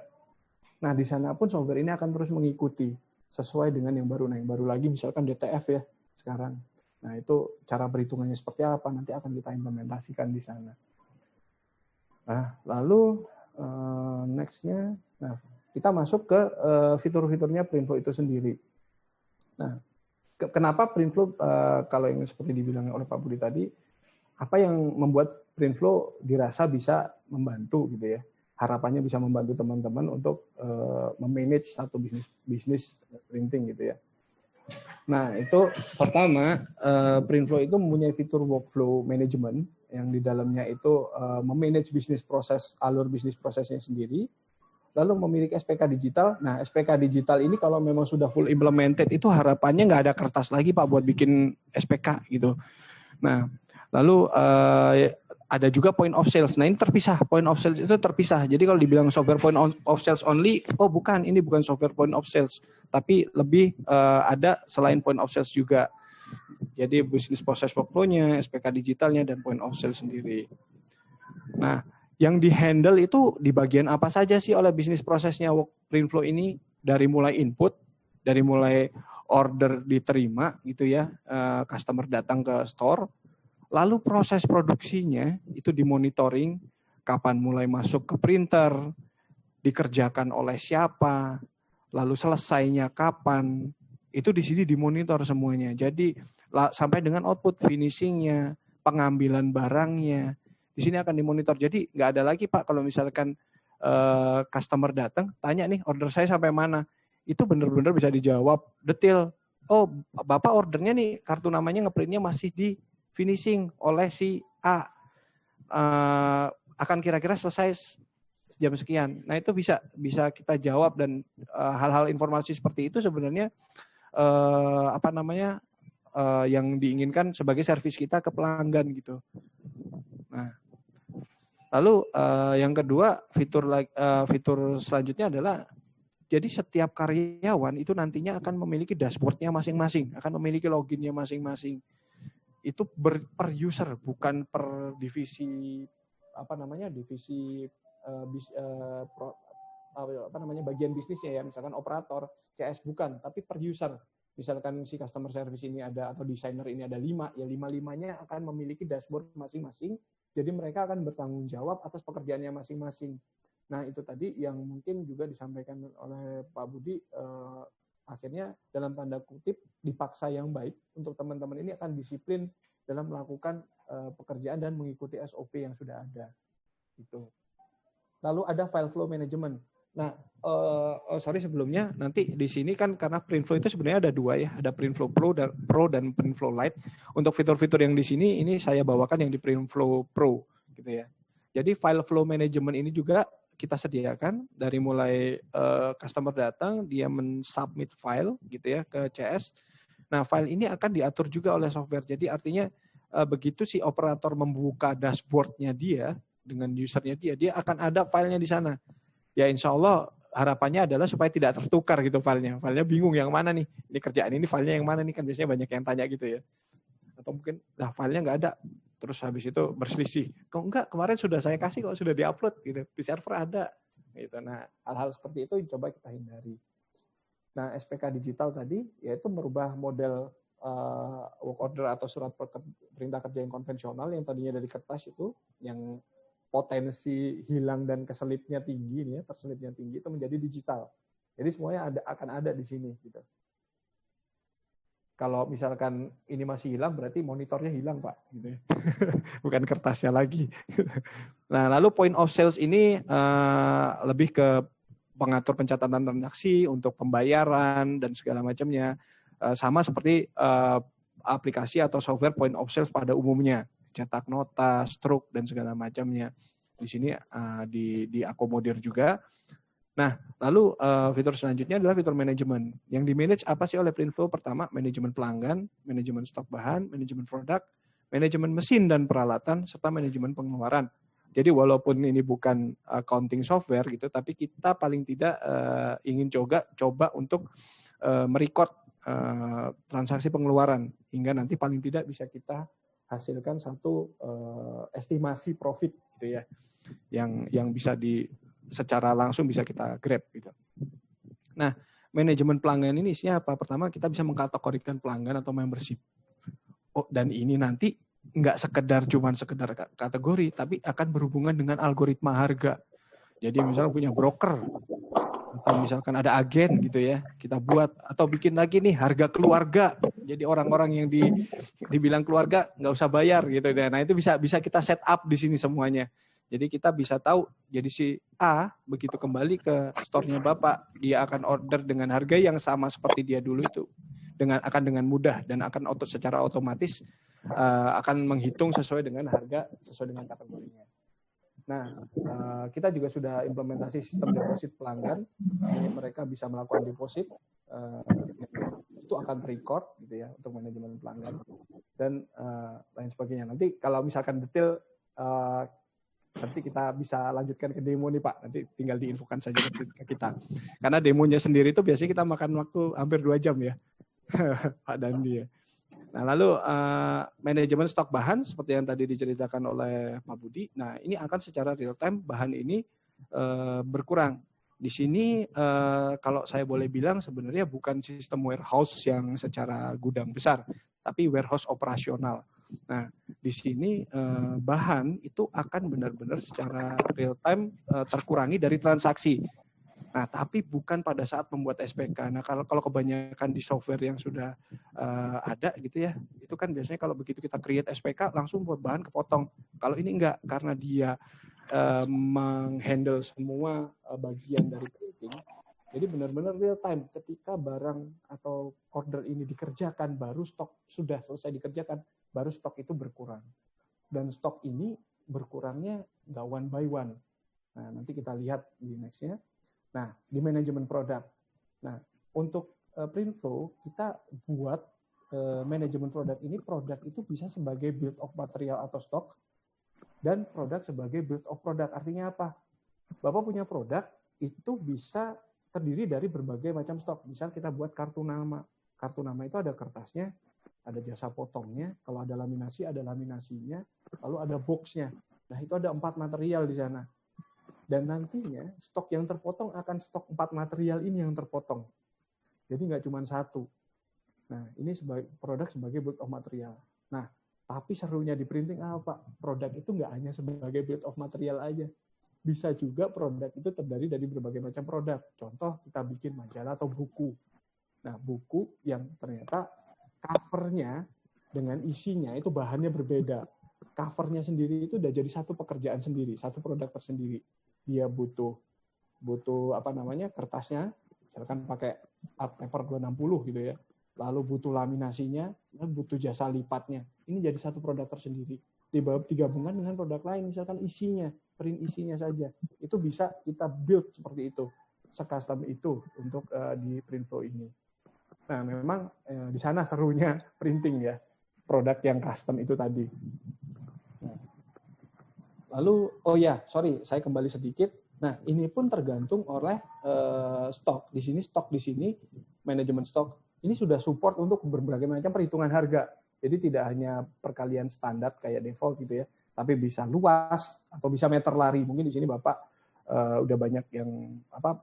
Nah di sana pun software ini akan terus mengikuti sesuai dengan yang baru. Nah yang baru lagi misalkan DTF ya sekarang. Nah itu cara perhitungannya seperti apa nanti akan kita implementasikan di sana. Nah lalu next-nya, nah kita masuk ke fitur-fiturnya Printflow itu sendiri. Nah kenapa Printflow kalau yang seperti dibilang oleh Pak Budi tadi, apa yang membuat Printflow dirasa bisa membantu gitu ya? Harapannya bisa membantu teman-teman untuk memanage satu bisnis printing gitu ya. Nah itu pertama, Printflow itu mempunyai fitur workflow management yang di dalamnya itu memanage bisnis proses, alur bisnis prosesnya sendiri. Lalu memiliki SPK digital. Nah SPK digital ini kalau memang sudah full implemented itu harapannya nggak ada kertas lagi Pak buat bikin SPK gitu. Nah lalu ada juga point of sales. Nah ini terpisah, point of sales itu terpisah. Jadi kalau dibilang software point of sales only, oh bukan, ini bukan software point of sales, tapi lebih ada selain point of sales juga. Jadi bisnis proses workflow-nya, SPK digitalnya, dan point of sales sendiri. Nah yang di-handle itu di bagian apa saja sih oleh bisnis prosesnya Printflow ini, dari mulai input, dari mulai order diterima gitu ya, customer datang ke store, lalu proses produksinya itu dimonitoring, kapan mulai masuk ke printer, dikerjakan oleh siapa, lalu selesainya kapan, itu di sini dimonitor semuanya. Jadi sampai dengan output finishingnya, pengambilan barangnya, di sini akan dimonitor. Jadi nggak ada lagi Pak kalau misalkan customer datang, tanya nih order saya sampai mana. itu benar-benar bisa dijawab detail. Oh, Bapak ordernya nih, kartu namanya ngeprintnya masih di finishing oleh si A. Akan kira-kira selesai jam sekian. Nah, itu bisa kita jawab, dan hal-hal informasi seperti itu sebenarnya yang diinginkan sebagai servis kita ke pelanggan gitu. Nah, lalu yang kedua, fitur selanjutnya adalah jadi setiap karyawan itu nantinya akan memiliki dashboardnya masing-masing, akan memiliki loginnya masing-masing. Itu per user, bukan per divisi bagian bisnisnya ya, misalkan operator CS, bukan, tapi per user. Misalkan si customer service ini ada, atau desainer ini ada 5, ya 5-5-nya akan memiliki dashboard masing-masing, jadi mereka akan bertanggung jawab atas pekerjaannya masing-masing. Nah, itu tadi yang mungkin juga disampaikan oleh Pak Budi, akhirnya dalam tanda kutip dipaksa yang baik untuk teman-teman ini akan disiplin dalam melakukan pekerjaan dan mengikuti SOP yang sudah ada. Gitu. Lalu ada file flow management. Nah, sebelumnya nanti di sini kan karena Printflow itu sebenarnya ada 2 ya, ada Printflow Pro dan Printflow Lite. Untuk fitur-fitur yang di sini ini saya bawakan yang di Printflow Pro gitu ya. Jadi file flow management ini juga kita sediakan dari mulai customer datang, dia men-submit file gitu ya ke CS. Nah, file ini akan diatur juga oleh software. Jadi artinya begitu si operator membuka dashboard-nya dia dengan usernya dia akan ada filenya di sana. Ya insya Allah harapannya adalah supaya tidak tertukar gitu filenya. Filenya bingung yang mana nih. Ini kerjaan ini filenya yang mana nih, kan biasanya banyak yang tanya gitu ya. Atau mungkin filenya nggak ada. Terus habis itu berselisih. Kok enggak, kemarin sudah saya kasih kok, sudah diupload gitu. Di server ada. Gitu. Nah, hal-hal seperti itu coba kita hindari. Nah, SPK digital tadi yaitu merubah model work order atau surat perintah kerja yang konvensional yang tadinya dari kertas itu, yang potensi hilang dan keselipnya tinggi nih ya, terselipnya tinggi, itu menjadi digital. Jadi semuanya akan ada di sini gitu. Kalau misalkan ini masih hilang berarti monitornya hilang, Pak, gitu ya. Bukan kertasnya lagi. Nah, lalu point of sales ini lebih ke pengatur pencatatan transaksi untuk pembayaran dan segala macamnya. Sama seperti aplikasi atau software point of sales pada umumnya. Cetak nota, stroke, dan segala macamnya. Di sini diakomodir juga. Nah, lalu fitur selanjutnya adalah fitur manajemen. Yang di-manage apa sih oleh Printflow? Pertama, manajemen pelanggan, manajemen stok bahan, manajemen produk, manajemen mesin dan peralatan, serta manajemen pengeluaran. Jadi walaupun ini bukan accounting software gitu, tapi kita paling tidak ingin coba untuk merecord transaksi pengeluaran, hingga nanti paling tidak bisa kita hasilkan satu estimasi profit gitu ya, yang bisa secara langsung bisa kita grab gitu. Nah, manajemen pelanggan ini isinya apa? Pertama, kita bisa mengkategorikan pelanggan atau membership. Oh, dan ini nanti nggak sekedar kategori, tapi akan berhubungan dengan algoritma harga. Jadi misalnya punya broker, atau misalkan ada agen gitu ya, kita buat, atau bikin lagi nih harga keluarga. Jadi orang-orang yang dibilang keluarga nggak usah bayar gitu. Nah, itu bisa kita set up di sini semuanya. Jadi kita bisa tahu, jadi si A begitu kembali ke store-nya Bapak, dia akan order dengan harga yang sama seperti dia dulu itu, akan dengan mudah dan akan secara otomatis akan menghitung sesuai dengan harga, sesuai dengan kategorinya. Nah, kita juga sudah implementasi sistem deposit pelanggan. Jadi mereka bisa melakukan deposit, itu akan record gitu ya untuk manajemen pelanggan dan lain sebagainya. Nanti kalau misalkan detail, nanti kita bisa lanjutkan ke demo nih Pak. Nanti tinggal diinfokan saja ke kita. Karena demonya sendiri itu biasanya kita makan waktu hampir 2 jam ya, Pak Dandi ya. Nah, lalu manajemen stok bahan seperti yang tadi diceritakan oleh Pak Budi. Nah, ini akan secara real time bahan ini berkurang. Di sini kalau saya boleh bilang sebenarnya bukan sistem warehouse yang secara gudang besar, tapi warehouse operasional. Nah, di sini bahan itu akan benar-benar secara real time terkurangi dari transaksi. Nah, tapi bukan pada saat membuat SPK. Nah, kalau kebanyakan di software yang sudah ada gitu ya, itu kan biasanya kalau begitu kita create SPK langsung buat bahan kepotong. Kalau ini enggak, karena dia menghandle semua bagian dari printing, Jadi benar-benar real time. Ketika barang atau order ini dikerjakan, baru stok sudah selesai dikerjakan, baru stok itu berkurang. Dan stok ini berkurangnya nggak one by one. Nah, nanti kita lihat di next-nya. Nah, di manajemen produk. Nah, untuk print flow, kita buat manajemen produk ini, produk itu bisa sebagai build of material atau stok, dan produk sebagai build of product. Artinya apa? Bapak punya produk, itu bisa terdiri dari berbagai macam stok. Misal kita buat kartu nama. Kartu nama itu ada kertasnya, ada jasa potongnya, kalau ada laminasi, ada laminasinya, lalu ada boxnya. Nah, itu ada 4 material di sana. Dan nantinya stok yang terpotong akan stok 4 material ini yang terpotong. Jadi nggak cuma satu. Nah, ini sebagai produk sebagai build of material. Nah, tapi serunya di printing apa? Produk itu nggak hanya sebagai build of material aja. Bisa juga produk itu terdiri dari berbagai macam produk. Contoh, kita bikin majalah atau buku. Nah, buku yang ternyata covernya dengan isinya itu bahannya berbeda. Covernya sendiri itu udah jadi satu pekerjaan sendiri, satu produk tersendiri. Dia butuh kertasnya, misalkan pakai art paper 260 gitu ya. Lalu butuh laminasinya, dan butuh jasa lipatnya. Ini jadi satu produk tersendiri. Digabungkan dengan produk lain, misalkan isinya, print isinya saja. Itu bisa kita build seperti itu, se-custom itu untuk di print flow ini. Nah, memang di sana serunya printing ya, produk yang custom itu tadi. Nah, lalu, saya kembali sedikit. Nah, ini pun tergantung oleh stok. Di sini manajemen stok ini sudah support untuk berbagai macam perhitungan harga. Jadi tidak hanya perkalian standar kayak default gitu ya, tapi bisa luas atau bisa meter lari. Mungkin di sini Bapak udah banyak yang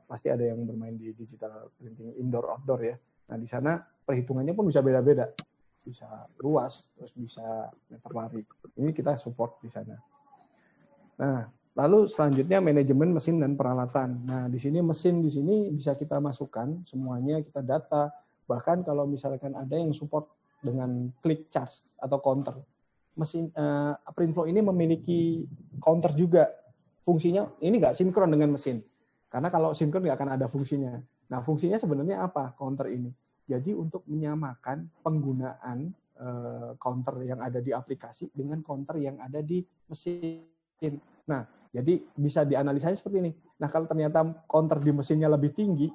pasti ada yang bermain di digital printing indoor outdoor ya. Nah, di sana perhitungannya pun bisa beda-beda. Bisa luas, terus bisa meter lari. Ini kita support di sana. Nah, lalu selanjutnya manajemen mesin dan peralatan. Nah, di sini mesin bisa kita masukkan semuanya, kita data. Bahkan kalau misalkan ada yang support dengan klik charge atau counter. Mesin PrintFlow ini memiliki counter juga. Fungsinya ini nggak sinkron dengan mesin. Karena kalau sinkron nggak akan ada fungsinya. Nah, fungsinya sebenarnya apa counter ini? Jadi untuk menyamakan penggunaan counter yang ada di aplikasi dengan counter yang ada di mesin. Nah, jadi bisa dianalisanya seperti ini. Nah, kalau ternyata counter di mesinnya lebih tinggi,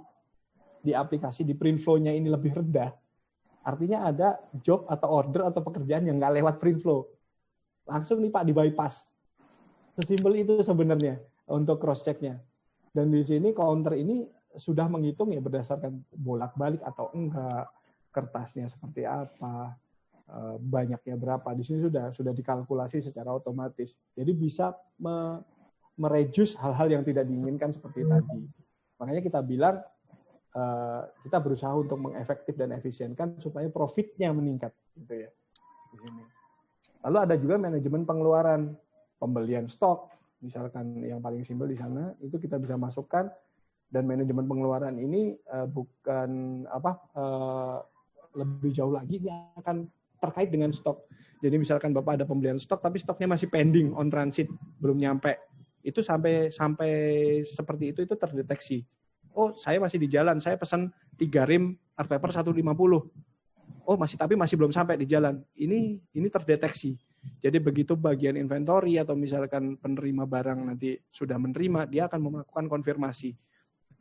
di aplikasi di PrintFlow-nya ini lebih rendah, artinya ada job atau order atau pekerjaan yang nggak lewat PrintFlow. Langsung nih Pak, di bypass. Sesimpel itu sebenarnya untuk cross-check-nya. Dan di sini counter ini sudah menghitung ya berdasarkan bolak-balik atau enggak, kertasnya seperti apa, banyaknya berapa. Di sini sudah dikalkulasi secara otomatis. Jadi bisa mereduce hal-hal yang tidak diinginkan seperti tadi. Makanya kita bilang kita berusaha untuk mengefektif dan efisienkan supaya profitnya meningkat, gitu ya. Di sini. Lalu ada juga manajemen pengeluaran, pembelian stok, misalkan yang paling simpel di sana itu kita bisa masukkan, dan manajemen pengeluaran ini bukan lebih jauh lagi, ini akan terkait dengan stok. Jadi misalkan Bapak ada pembelian stok tapi stoknya masih pending on transit, belum nyampe, itu sampai seperti itu terdeteksi. Oh, saya masih di jalan, saya pesan 3 rim art paper 150. Oh, tapi masih belum sampai di jalan. Ini terdeteksi. Jadi begitu bagian inventory atau misalkan penerima barang nanti sudah menerima, dia akan melakukan konfirmasi.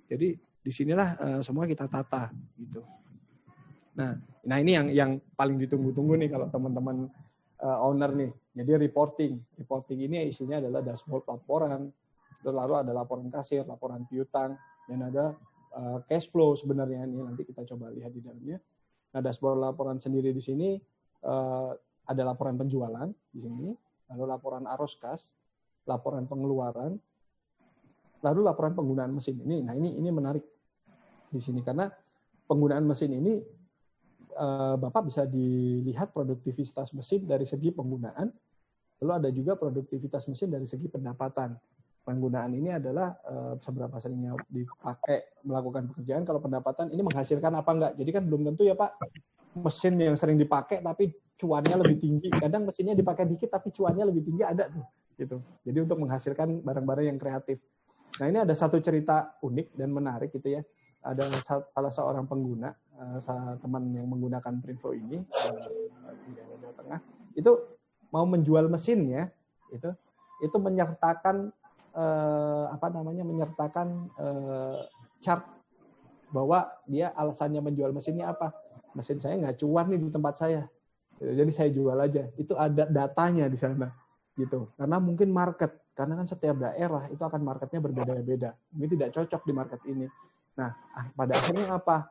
Jadi disinilah semua kita tata gitu. Nah ini yang paling ditunggu-tunggu nih kalau teman-teman owner nih. Jadi reporting ini isinya adalah dashboard laporan, lalu ada laporan kasir, laporan piutang, dan ada cash flow sebenarnya ini nanti kita coba lihat di dalamnya. Nah, dashboard laporan sendiri di sini ada laporan penjualan di sini, lalu laporan arus kas, laporan pengeluaran, lalu laporan penggunaan mesin ini. Nah, ini menarik di sini karena penggunaan mesin ini Bapak bisa dilihat produktivitas mesin dari segi penggunaan, lalu ada juga produktivitas mesin dari segi pendapatan. Penggunaan ini adalah seberapa seringnya dipakai melakukan pekerjaan, kalau pendapatan ini menghasilkan apa enggak. Jadi kan belum tentu ya Pak, mesin yang sering dipakai tapi cuannya lebih tinggi. Kadang mesinnya dipakai dikit tapi cuannya lebih tinggi, ada tuh. Gitu. Jadi untuk menghasilkan barang-barang yang kreatif. Nah, ini ada satu cerita unik dan menarik gitu ya. ada salah seorang pengguna, teman yang menggunakan Printflow ini di Jawa Tengah, itu mau menjual mesinnya, itu menyertakan menyertakan chart bahwa dia alasannya menjual mesinnya apa. Mesin saya nggak cuan nih di tempat saya, jadi saya jual aja. Itu ada datanya di sana, gitu. Karena mungkin market, karena kan setiap daerah itu akan marketnya berbeda-beda. Mungkin tidak cocok di market ini. Nah, pada akhirnya apa?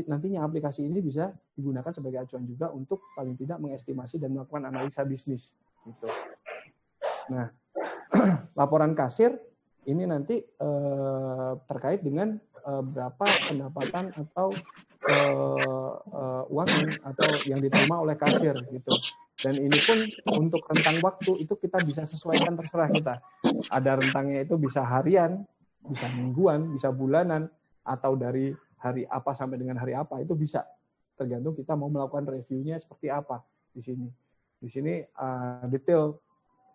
Nantinya aplikasi ini bisa digunakan sebagai acuan juga untuk paling tidak mengestimasi dan melakukan analisa bisnis, gitu. Nah, laporan kasir ini nanti terkait dengan berapa pendapatan atau uang yang diterima oleh kasir, gitu. Dan ini pun untuk rentang waktu itu kita bisa sesuaikan, terserah kita. Ada rentangnya itu bisa harian, bisa mingguan, bisa bulanan, atau dari hari apa sampai dengan hari apa, itu bisa. Tergantung kita mau melakukan reviewnya seperti apa di sini. Di sini detail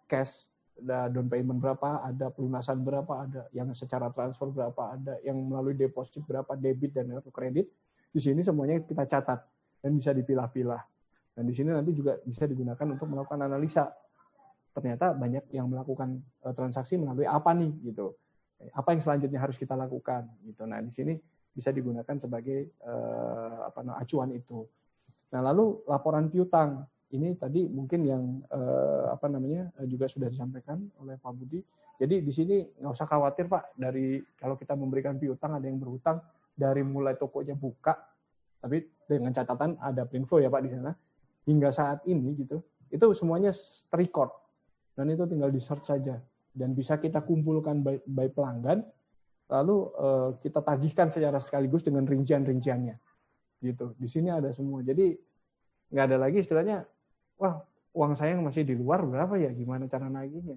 cash, ada down payment berapa, ada pelunasan berapa, ada yang secara transfer berapa, ada yang melalui deposit berapa, debit dan kredit. Di sini semuanya kita catat dan bisa dipilah-pilah. Dan di sini nanti juga bisa digunakan untuk melakukan analisa. Ternyata banyak yang melakukan transaksi melalui apa nih, gitu. Apa yang selanjutnya harus kita lakukan, gitu. Nah, di sini bisa digunakan sebagai acuan itu. Nah, lalu laporan piutang. Ini tadi mungkin yang juga sudah disampaikan oleh Pak Budi. Jadi di sini nggak usah khawatir, Pak, dari kalau kita memberikan piutang ada yang berhutang dari mulai tokonya buka, tapi dengan catatan ada Printflow ya Pak di sana, hingga saat ini gitu, itu semuanya terrecord dan itu tinggal di search saja dan bisa kita kumpulkan by pelanggan, lalu kita tagihkan secara sekaligus dengan rincian-rinciannya, gitu. Di sini ada semua, jadi nggak ada lagi istilahnya, wah uang saya yang masih di luar berapa ya, gimana cara nagihnya?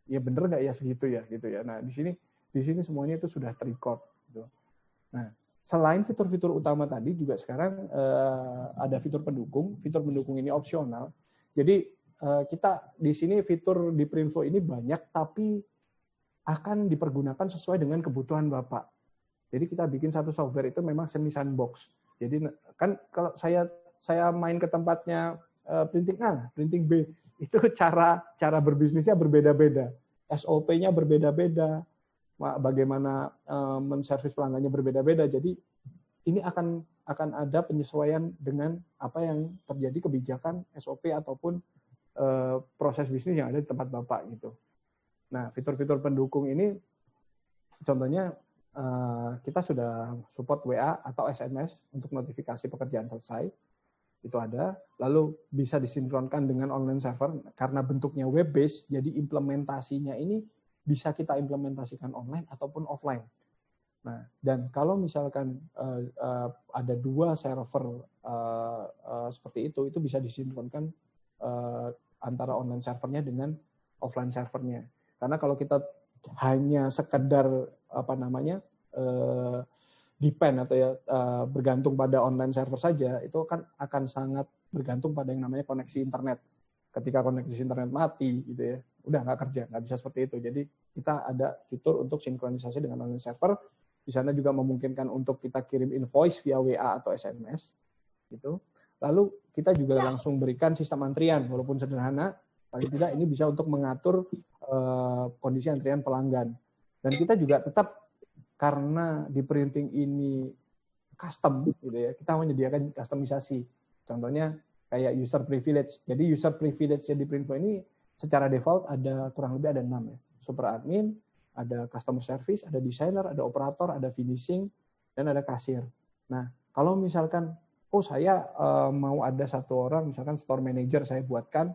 Ya bener nggak ya segitu ya, gitu ya. Nah di sini semuanya itu sudah terrecord. Gitu. Nah selain fitur-fitur utama tadi juga sekarang ada fitur pendukung. Fitur pendukung ini opsional. Jadi kita di sini fitur di Printflow ini banyak, tapi akan dipergunakan sesuai dengan kebutuhan Bapak. Jadi kita bikin satu software itu memang semi sandbox. Jadi kan kalau saya main ke tempatnya printing A, printing B, itu cara berbisnisnya berbeda-beda, SOP-nya berbeda-beda, bagaimana menservis pelanggannya berbeda-beda. Jadi ini akan ada penyesuaian dengan apa yang terjadi kebijakan SOP ataupun proses bisnis yang ada di tempat Bapak gitu. Nah, fitur-fitur pendukung ini contohnya kita sudah support WA atau SMS untuk notifikasi pekerjaan selesai. Itu ada, lalu bisa disinkronkan dengan online server karena bentuknya web based, jadi implementasinya ini bisa kita implementasikan online ataupun offline. Nah, dan kalau misalkan ada dua server seperti itu bisa disinkronkan antara online servernya dengan offline servernya. Karena kalau kita hanya sekedar depend atau bergantung pada online server saja, itu kan akan sangat bergantung pada yang namanya koneksi internet. Ketika koneksi internet mati, gitu ya, udah nggak kerja, nggak bisa seperti itu. Jadi kita ada fitur untuk sinkronisasi dengan online server. Di sana juga memungkinkan untuk kita kirim invoice via WA atau SMS, gitu. Lalu kita juga langsung berikan sistem antrian, walaupun sederhana, paling tidak ini bisa untuk mengatur kondisi antrian pelanggan. Dan kita juga tetap, karena di printing ini custom, gitu ya, kita menyediakan customisasi. Contohnya kayak user privilege. Jadi user privilege di Printflow ini secara default ada kurang lebih ada 6 ya. Super admin, ada customer service, ada designer, ada operator, ada finishing, dan ada kasir. Nah, kalau misalkan saya mau ada satu orang, misalkan store manager saya buatkan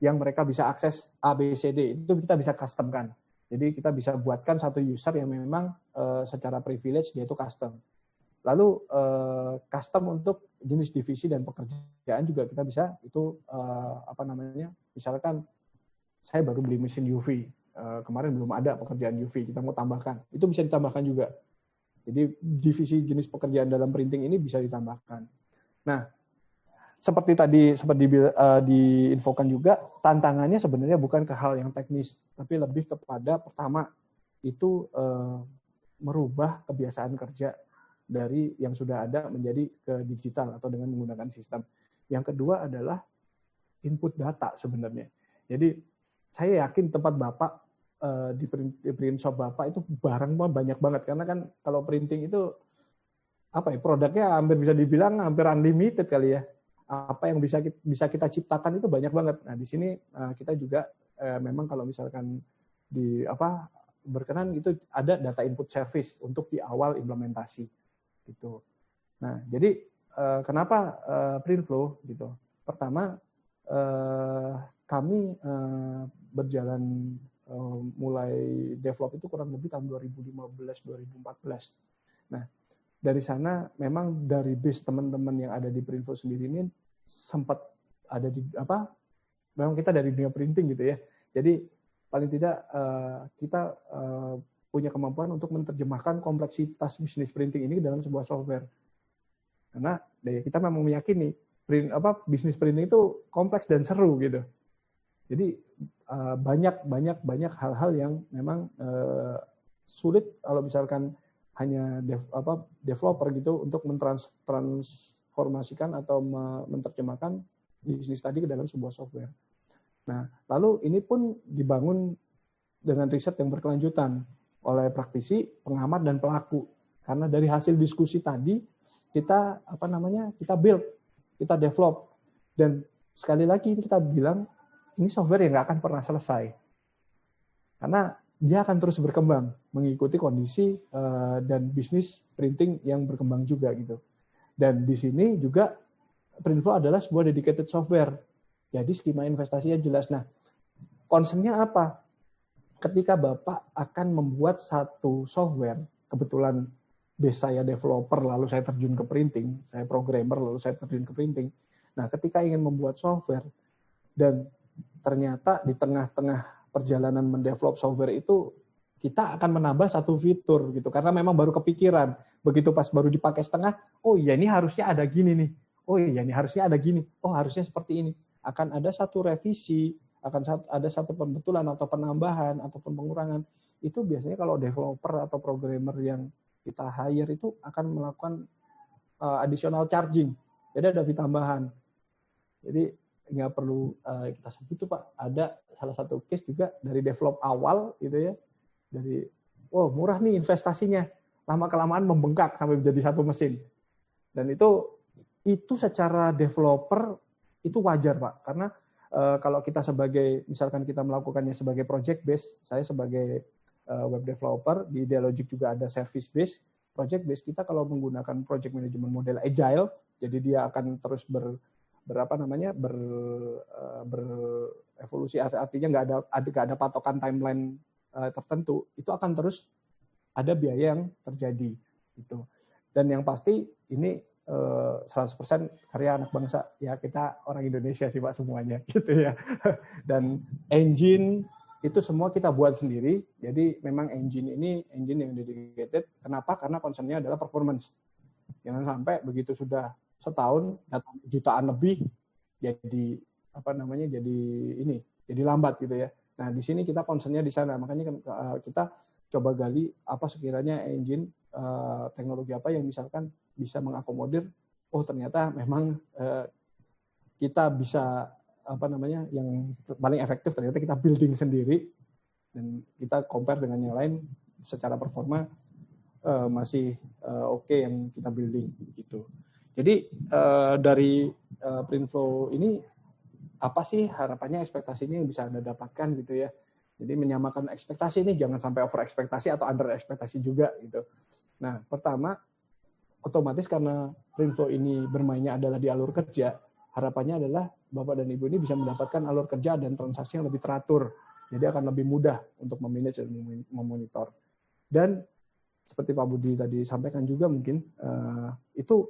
yang mereka bisa akses A, B, C, D, itu kita bisa customkan. Jadi kita bisa buatkan satu user yang memang secara privilege dia itu custom. Lalu custom untuk jenis divisi dan pekerjaan juga kita bisa itu misalkan saya baru beli mesin UV, kemarin belum ada pekerjaan UV, kita mau tambahkan, itu bisa ditambahkan juga. Jadi divisi jenis pekerjaan dalam printing ini bisa ditambahkan. Nah, seperti diinfokan juga, tantangannya sebenarnya bukan ke hal yang teknis, tapi lebih kepada pertama itu merubah kebiasaan kerja dari yang sudah ada menjadi ke digital atau dengan menggunakan sistem. Yang kedua adalah input data sebenarnya. Jadi saya yakin tempat Bapak di print shop Bapak itu barang banyak banget, karena kan kalau printing itu apa ya, produknya hampir bisa dibilang hampir unlimited kali ya. Apa yang bisa kita ciptakan itu banyak banget. Nah, di sini kita juga memang kalau misalkan di apa berkenan itu ada data input service untuk di awal implementasi gitu. Nah, jadi kenapa Printflow gitu? Pertama, kami berjalan mulai develop itu kurang lebih tahun 2015-2014. Nah, dari sana memang dari base teman-teman yang ada di Printflow sendiri ini sempat ada di apa? Memang kita dari dunia printing gitu ya. Jadi paling tidak kita punya kemampuan untuk menerjemahkan kompleksitas bisnis printing ini dalam sebuah software. Karena kita memang meyakini bisnis printing itu kompleks dan seru gitu. Jadi banyak hal-hal yang memang sulit kalau misalkan hanya developer gitu untuk mentransformasikan atau menerjemahkan bisnis tadi ke dalam sebuah software. Nah, lalu ini pun dibangun dengan riset yang berkelanjutan oleh praktisi, pengamat dan pelaku. Karena dari hasil diskusi tadi kita kita build, kita develop, dan sekali lagi kita bilang ini software yang nggak akan pernah selesai. Karena dia akan terus berkembang mengikuti kondisi dan bisnis printing yang berkembang juga gitu. Dan di sini juga Printflow adalah sebuah dedicated software. Jadi skema investasinya jelas. Nah, concern-nya apa? Ketika Bapak akan membuat satu software, kebetulan base saya developer, lalu saya terjun ke printing, saya programmer, lalu saya terjun ke printing. Nah, ketika ingin membuat software, dan ternyata di tengah-tengah perjalanan mendevelop software itu, kita akan menambah satu fitur, gitu. Karena memang baru kepikiran. Begitu pas baru dipakai setengah, oh iya ini harusnya ada gini nih. Oh iya ini harusnya ada gini. Oh harusnya seperti ini. Akan ada satu revisi, akan ada satu pembetulan atau penambahan ataupun pengurangan. Itu biasanya kalau developer atau programmer yang kita hire itu akan melakukan additional charging. Jadi ada fee tambahan. Jadi nggak perlu kita sebut itu Pak. Ada salah satu case juga dari develop awal gitu ya. Dari murah nih investasinya. Lama-kelamaan membengkak sampai menjadi satu mesin. Dan itu secara developer itu wajar Pak. Karena kalau kita misalkan kita melakukannya sebagai project base, saya sebagai web developer, di Idealogic juga ada service base. Project base kita kalau menggunakan project management model agile, jadi dia akan terus berevolusi, artinya nggak ada patokan timeline tertentu, itu akan terus ada biaya yang terjadi gitu. Dan yang pasti ini 100% karya anak bangsa, ya kita orang Indonesia sih Pak semuanya gitu ya. Dan engine itu semua kita buat sendiri. Jadi memang engine ini engine yang dedicated. Kenapa? Karena concern-nya adalah performance. Jangan sampai begitu sudah setahun datang jutaan lebih jadi jadi lambat gitu ya. Nah, di sini kita concern-nya di sana. Makanya kita coba gali apa sekiranya engine teknologi apa yang misalkan bisa mengakomodir, ternyata memang kita bisa yang paling efektif ternyata kita building sendiri, dan kita compare dengan yang lain secara performa masih oke yang kita building gitu. Jadi dari Printflow ini apa sih harapannya, ekspektasinya yang bisa Anda dapatkan gitu ya. Jadi menyamakan ekspektasi ini, jangan sampai over ekspektasi atau under ekspektasi juga gitu. Nah, pertama, otomatis karena Printflow ini bermainnya adalah di alur kerja, harapannya adalah Bapak dan Ibu ini bisa mendapatkan alur kerja dan transaksi yang lebih teratur. Jadi akan lebih mudah untuk memanage dan memonitor. Dan seperti Pak Budi tadi sampaikan juga mungkin, itu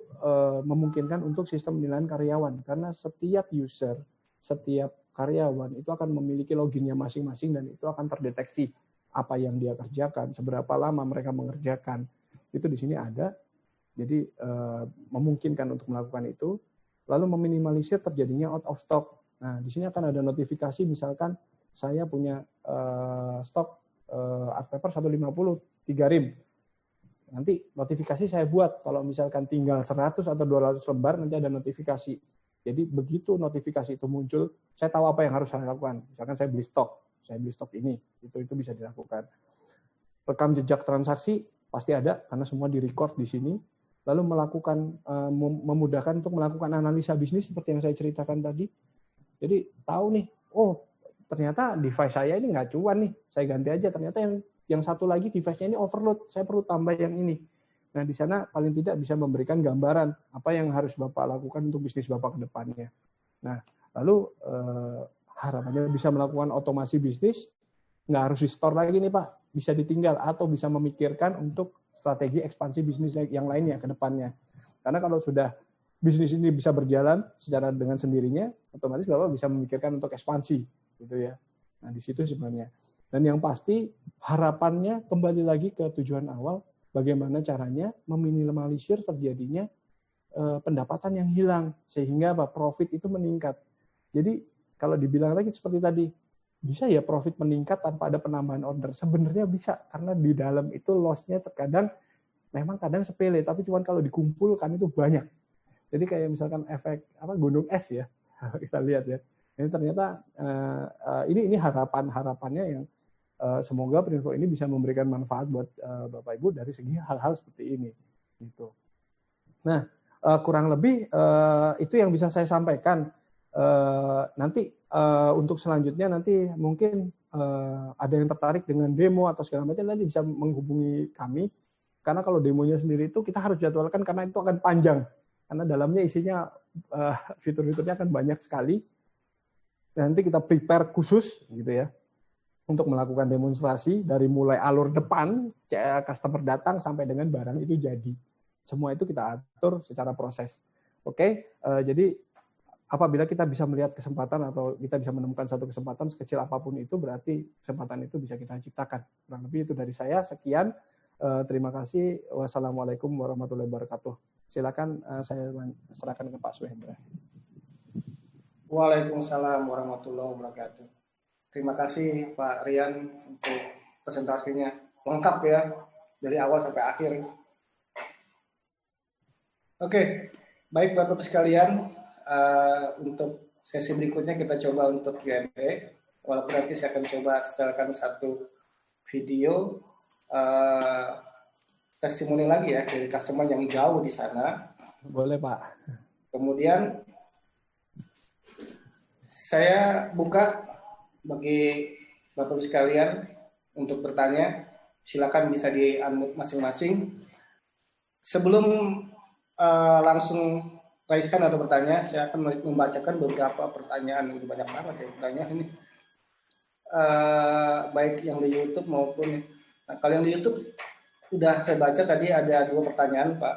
memungkinkan untuk sistem penilaian karyawan. Karena setiap user, setiap karyawan itu akan memiliki loginnya masing-masing, dan itu akan terdeteksi apa yang dia kerjakan, seberapa lama mereka mengerjakan. Itu di sini ada. Jadi memungkinkan untuk melakukan itu, lalu meminimalisir terjadinya out of stock. Nah, di sini akan ada notifikasi, misalkan saya punya stok art paper 150, 3 rim. nanti notifikasi saya buat. Kalau misalkan tinggal 100 atau 200 lembar, nanti ada notifikasi. Jadi begitu notifikasi itu muncul, saya tahu apa yang harus saya lakukan. Misalkan saya beli stok ini, itu bisa dilakukan. Rekam jejak transaksi pasti ada, karena semua di-record di sini. Lalu memudahkan untuk melakukan analisa bisnis seperti yang saya ceritakan tadi. Jadi tahu nih, oh ternyata device saya ini nggak cuan nih, saya ganti aja. Ternyata yang satu lagi device-nya ini overload, saya perlu tambah yang ini. Nah di sana paling tidak bisa memberikan gambaran apa yang harus Bapak lakukan untuk bisnis Bapak ke depannya. Nah lalu harapannya bisa melakukan otomasi bisnis, nggak harus di-store lagi nih Pak, bisa ditinggal atau bisa memikirkan untuk strategi ekspansi bisnis yang lainnya ke depannya. Karena kalau sudah bisnis ini bisa berjalan secara dengan sendirinya, otomatis Bapak bisa memikirkan untuk ekspansi, gitu ya. Nah, di situ sebenarnya. Dan yang pasti harapannya kembali lagi ke tujuan awal, bagaimana caranya meminimalisir terjadinya pendapatan yang hilang sehingga profit itu meningkat. Jadi kalau dibilang lagi seperti tadi, bisa ya profit meningkat tanpa ada penambahan order? Sebenarnya bisa, karena di dalam itu loss-nya terkadang memang kadang sepele, tapi cuman kalau dikumpulkan itu banyak. Jadi kayak misalkan efek gunung es ya, kita lihat ya. Ini ternyata ini harapannya yang semoga Printflow ini bisa memberikan manfaat buat Bapak Ibu dari segi hal-hal seperti ini. Gitu. Nah, kurang lebih itu yang bisa saya sampaikan. Nanti untuk selanjutnya nanti mungkin ada yang tertarik dengan demo atau segala macam, nanti bisa menghubungi kami, karena kalau demonya sendiri itu kita harus jadwalkan karena itu akan panjang, karena dalamnya isinya fitur-fiturnya akan banyak sekali. Nanti kita prepare khusus gitu ya untuk melakukan demonstrasi dari mulai alur depan customer datang sampai dengan barang itu jadi, semua itu kita atur secara proses. Oke, jadi apabila kita bisa melihat kesempatan atau kita bisa menemukan satu kesempatan sekecil apapun itu, berarti kesempatan itu bisa kita ciptakan. Kurang lebih itu dari saya. Sekian. Terima kasih. Wassalamualaikum warahmatullahi wabarakatuh. Silakan saya serahkan ke Pak Suhendra. Waalaikumsalam warahmatullahi wabarakatuh. Terima kasih Pak Rian untuk presentasinya. Lengkap ya, dari awal sampai akhir. Oke, baik Bapak-Bapak sekalian. Untuk sesi berikutnya kita coba untuk Q&A, walaupun nanti saya akan coba setelkan satu video testimoni lagi ya dari customer yang jauh di sana. Boleh Pak. Kemudian saya buka bagi Bapak sekalian untuk bertanya, silakan bisa di-unmute masing-masing. Sebelum langsung raiskan atau bertanya, saya akan membacakan beberapa pertanyaan, banyak banget ya pertanyaan ini, baik yang di YouTube maupun. Nah, kalau yang di YouTube udah saya baca tadi ada 2 pertanyaan Pak.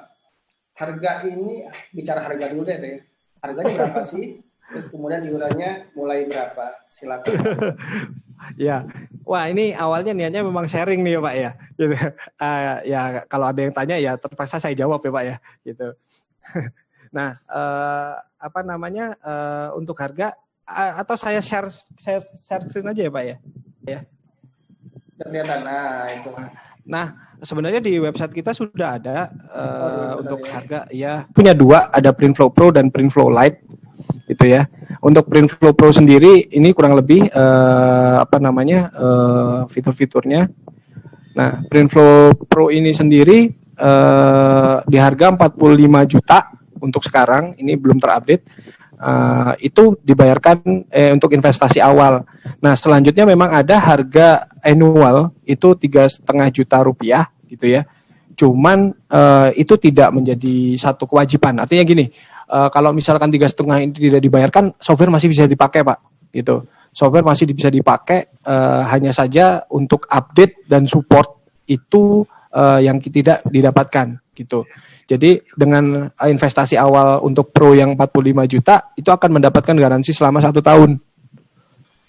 Harga ini, bicara harga dulu deh. Harganya berapa sih? Terus kemudian iurannya mulai berapa? Silakan. Ya, wah ini awalnya niatnya memang sharing nih ya Pak ya. Gitu. Ya kalau ada yang tanya ya terpaksa saya jawab ya Pak ya. Gitu. Nah, untuk harga atau saya share screen aja ya Pak ya? Ya. Kelihatan, nah itu. Nah, sebenarnya di website kita sudah ada untuk harga ya. Punya 2, ada Printflow Pro dan Printflow Lite, gitu ya. Untuk Printflow Pro sendiri ini kurang lebih fitur-fiturnya. Nah, Printflow Pro ini sendiri di harga 45 juta. Untuk sekarang ini belum terupdate, itu dibayarkan untuk investasi awal. Nah selanjutnya memang ada harga annual itu 3,5 juta rupiah gitu ya. Cuman itu tidak menjadi satu kewajiban. Artinya gini, kalau misalkan 3,5 ini tidak dibayarkan, software masih bisa dipakai Pak. Gitu. Software masih bisa dipakai, hanya saja untuk update dan support itu yang tidak didapatkan gitu. Jadi dengan investasi awal untuk Pro yang 45 juta itu akan mendapatkan garansi selama 1 tahun.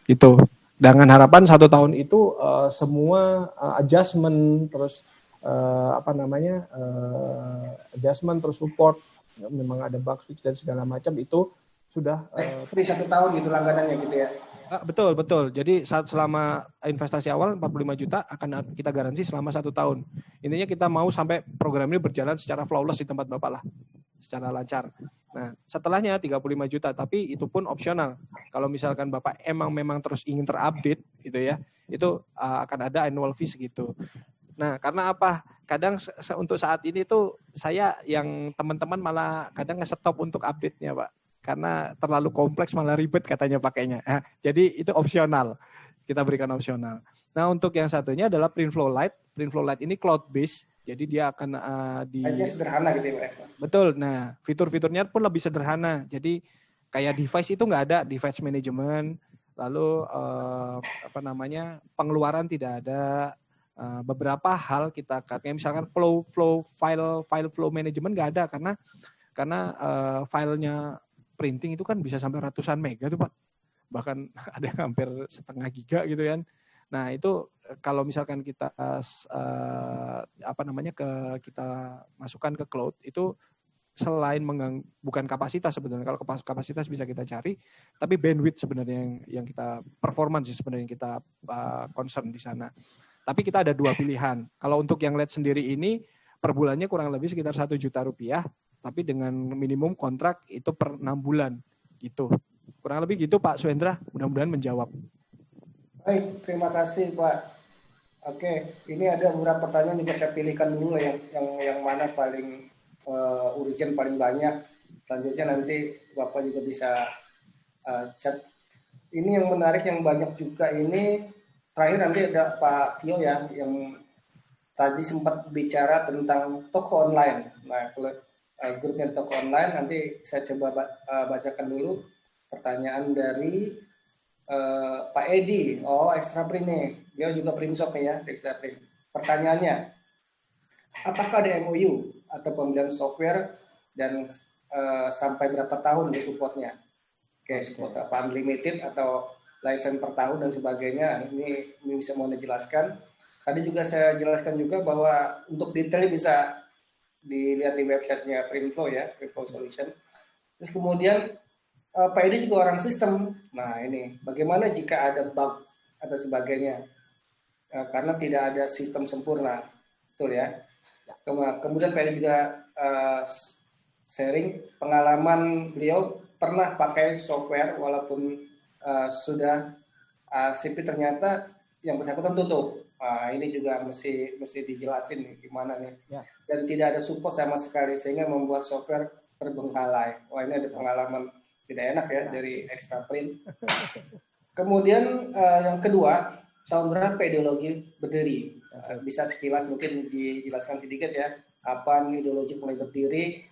Gitu. Dengan harapan 1 tahun itu semua adjustment terus adjustment terus support, memang ada bug fix dan segala macam itu sudah free 1 tahun gitu langganannya gitu ya. Betul, betul. Jadi selama investasi awal 45 juta akan kita garansi selama 1 tahun. Intinya kita mau sampai program ini berjalan secara flawless di tempat Bapak lah, secara lancar. Nah, setelahnya 35 juta, tapi itu pun opsional. Kalau misalkan Bapak memang terus ingin terupdate gitu ya, itu akan ada annual fee segitu. Nah, karena apa? Kadang untuk saat ini tuh saya yang teman-teman malah kadang nge-stop untuk update-nya, Pak. Karena terlalu kompleks malah ribet katanya pakainya. Jadi itu opsional. Kita berikan opsional. Nah, untuk yang satunya adalah Printflow Lite. Printflow Lite ini cloud based. Jadi dia akan sederhana gitu ya, Pak. Betul. Nah, fitur-fiturnya pun lebih sederhana. Jadi kayak device itu nggak ada, device management, lalu pengeluaran tidak ada. Beberapa hal kita kayak misalkan file flow management nggak ada karena filenya printing itu kan bisa sampai ratusan mega tuh Pak, bahkan ada yang hampir setengah giga gitu kan. Nah itu kalau misalkan kita kita masukkan ke cloud itu selain bukan kapasitas sebenarnya, kalau kapasitas bisa kita cari, tapi bandwidth sebenarnya yang kita performance sebenarnya yang kita concern di sana. Tapi kita ada 2 pilihan. Kalau untuk yang LED sendiri ini per bulannya kurang lebih sekitar 1 juta rupiah, tapi dengan minimum kontrak itu per 6 bulan gitu. Kurang lebih gitu Pak Suendra, mudah-mudahan menjawab. Baik, terima kasih Pak. Oke, ini ada beberapa pertanyaan juga saya pilihkan dulu yang mana paling urgent, paling banyak. Selanjutnya nanti Bapak juga bisa chat. Ini yang menarik, yang banyak juga ini. Terakhir nanti ada Pak Tio ya, yang tadi sempat bicara tentang toko online. Nah, kalau grupnya toko online, nanti saya coba bacakan dulu pertanyaan dari Pak Edi. Oh, Extra Print nih. Dia juga print shop ya, Extra Print. Pertanyaannya, apakah ada MOU atau pembelian software dan sampai berapa tahun untuk supportnya? Oke, support apa unlimited atau license per tahun dan sebagainya. Ini bisa mau dijelaskan. Tadi juga saya jelaskan juga bahwa untuk detail bisa dilihat di websitenya Printflow ya, Printflow Solution. Terus kemudian Pak Edi juga orang sistem. Nah ini bagaimana jika ada bug atau sebagainya, karena tidak ada sistem sempurna, betul ya. Kemudian Pak Edi juga sharing pengalaman beliau pernah pakai software walaupun sudah CP ternyata yang bersangkutan tutup. Ini juga mesti dijelasin nih gimana nih. Ya. Dan tidak ada support sama sekali sehingga membuat software terbengkalai. Wah, ini ada pengalaman tidak enak ya dari Extra Print. Kemudian yang kedua, tahun berapa ideologi berdiri? Bisa sekilas mungkin dijelaskan sedikit ya. Kapan ideologi mulai berdiri,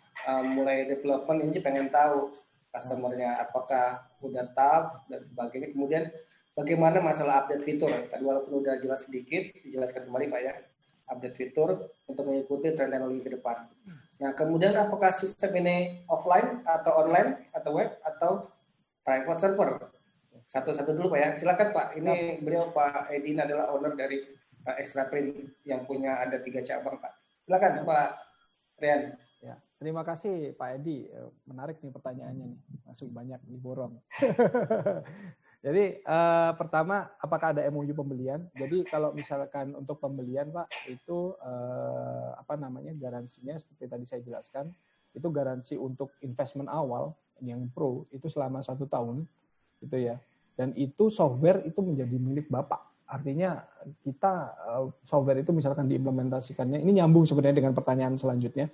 mulai development, ini pengen tahu customer-nya apakah udah tahu dan sebagainya. Kemudian bagaimana masalah update fitur? Tadi walaupun udah jelas sedikit, dijelaskan kembali Pak ya. Update fitur untuk mengikuti tren teknologi ke depan. Nah, kemudian apakah sistem ini offline atau online atau web atau private server? Satu-satu dulu Pak ya. Silakan Pak. Ini beliau Pak Edin adalah owner dari Extra Print yang punya ada 3 cabang Pak. Silakan Pak Rian. Ya, terima kasih Pak Edi. Menarik nih pertanyaannya nih. Masuk banyak diborong. Jadi pertama, apakah ada MOU pembelian? Jadi kalau misalkan untuk pembelian Pak, itu garansinya seperti tadi saya jelaskan, itu garansi untuk investment awal yang pro itu selama 1 tahun, gitu ya. Dan itu software itu menjadi milik Bapak. Artinya kita software itu misalkan diimplementasikannya, ini nyambung sebenarnya dengan pertanyaan selanjutnya.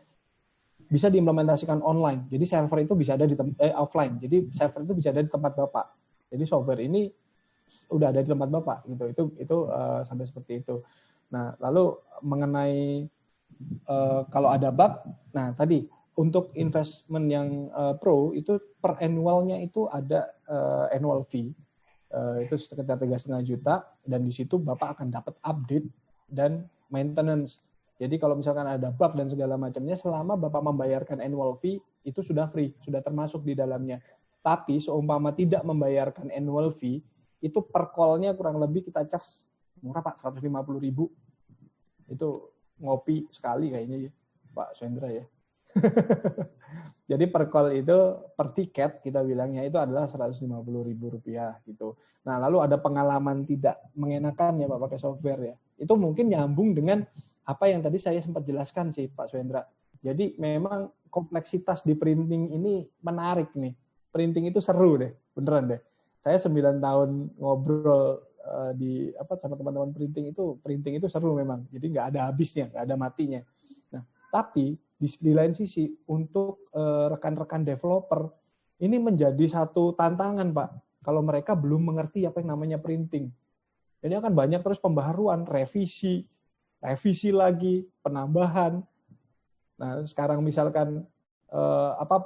Bisa diimplementasikan online. Jadi server itu bisa ada di offline. Jadi server itu bisa ada di tempat Bapak. Jadi software ini udah ada di tempat Bapak gitu. Itu sampai seperti itu. Nah, lalu mengenai kalau ada bug, nah tadi untuk investment yang pro itu per annualnya itu ada annual fee. Itu sekitar 3,5 juta dan di situ Bapak akan dapat update dan maintenance. Jadi kalau misalkan ada bug dan segala macamnya, selama Bapak membayarkan annual fee, itu sudah free, sudah termasuk di dalamnya. Tapi seumpama tidak membayarkan annual fee, itu per call-nya kurang lebih kita cas murah Pak, 150.000. Itu ngopi sekali kayaknya ya, Pak Suendra ya. Jadi per call itu, per tiket kita bilangnya itu adalah Rp150.000 gitu. Nah, lalu ada pengalaman tidak mengenakan ya Pak pakai software ya. Itu mungkin nyambung dengan apa yang tadi saya sempat jelaskan sih Pak Suendra. Jadi memang kompleksitas di printing ini menarik nih. Printing itu seru deh, beneran deh. Saya 9 tahun ngobrol sama teman-teman printing itu seru memang. Jadi nggak ada habisnya, nggak ada matinya. Nah, tapi di lain sisi untuk rekan-rekan developer ini menjadi satu tantangan Pak. Kalau mereka belum mengerti apa yang namanya printing. Jadi akan banyak terus pembaharuan, revisi lagi, penambahan. Nah, sekarang misalkan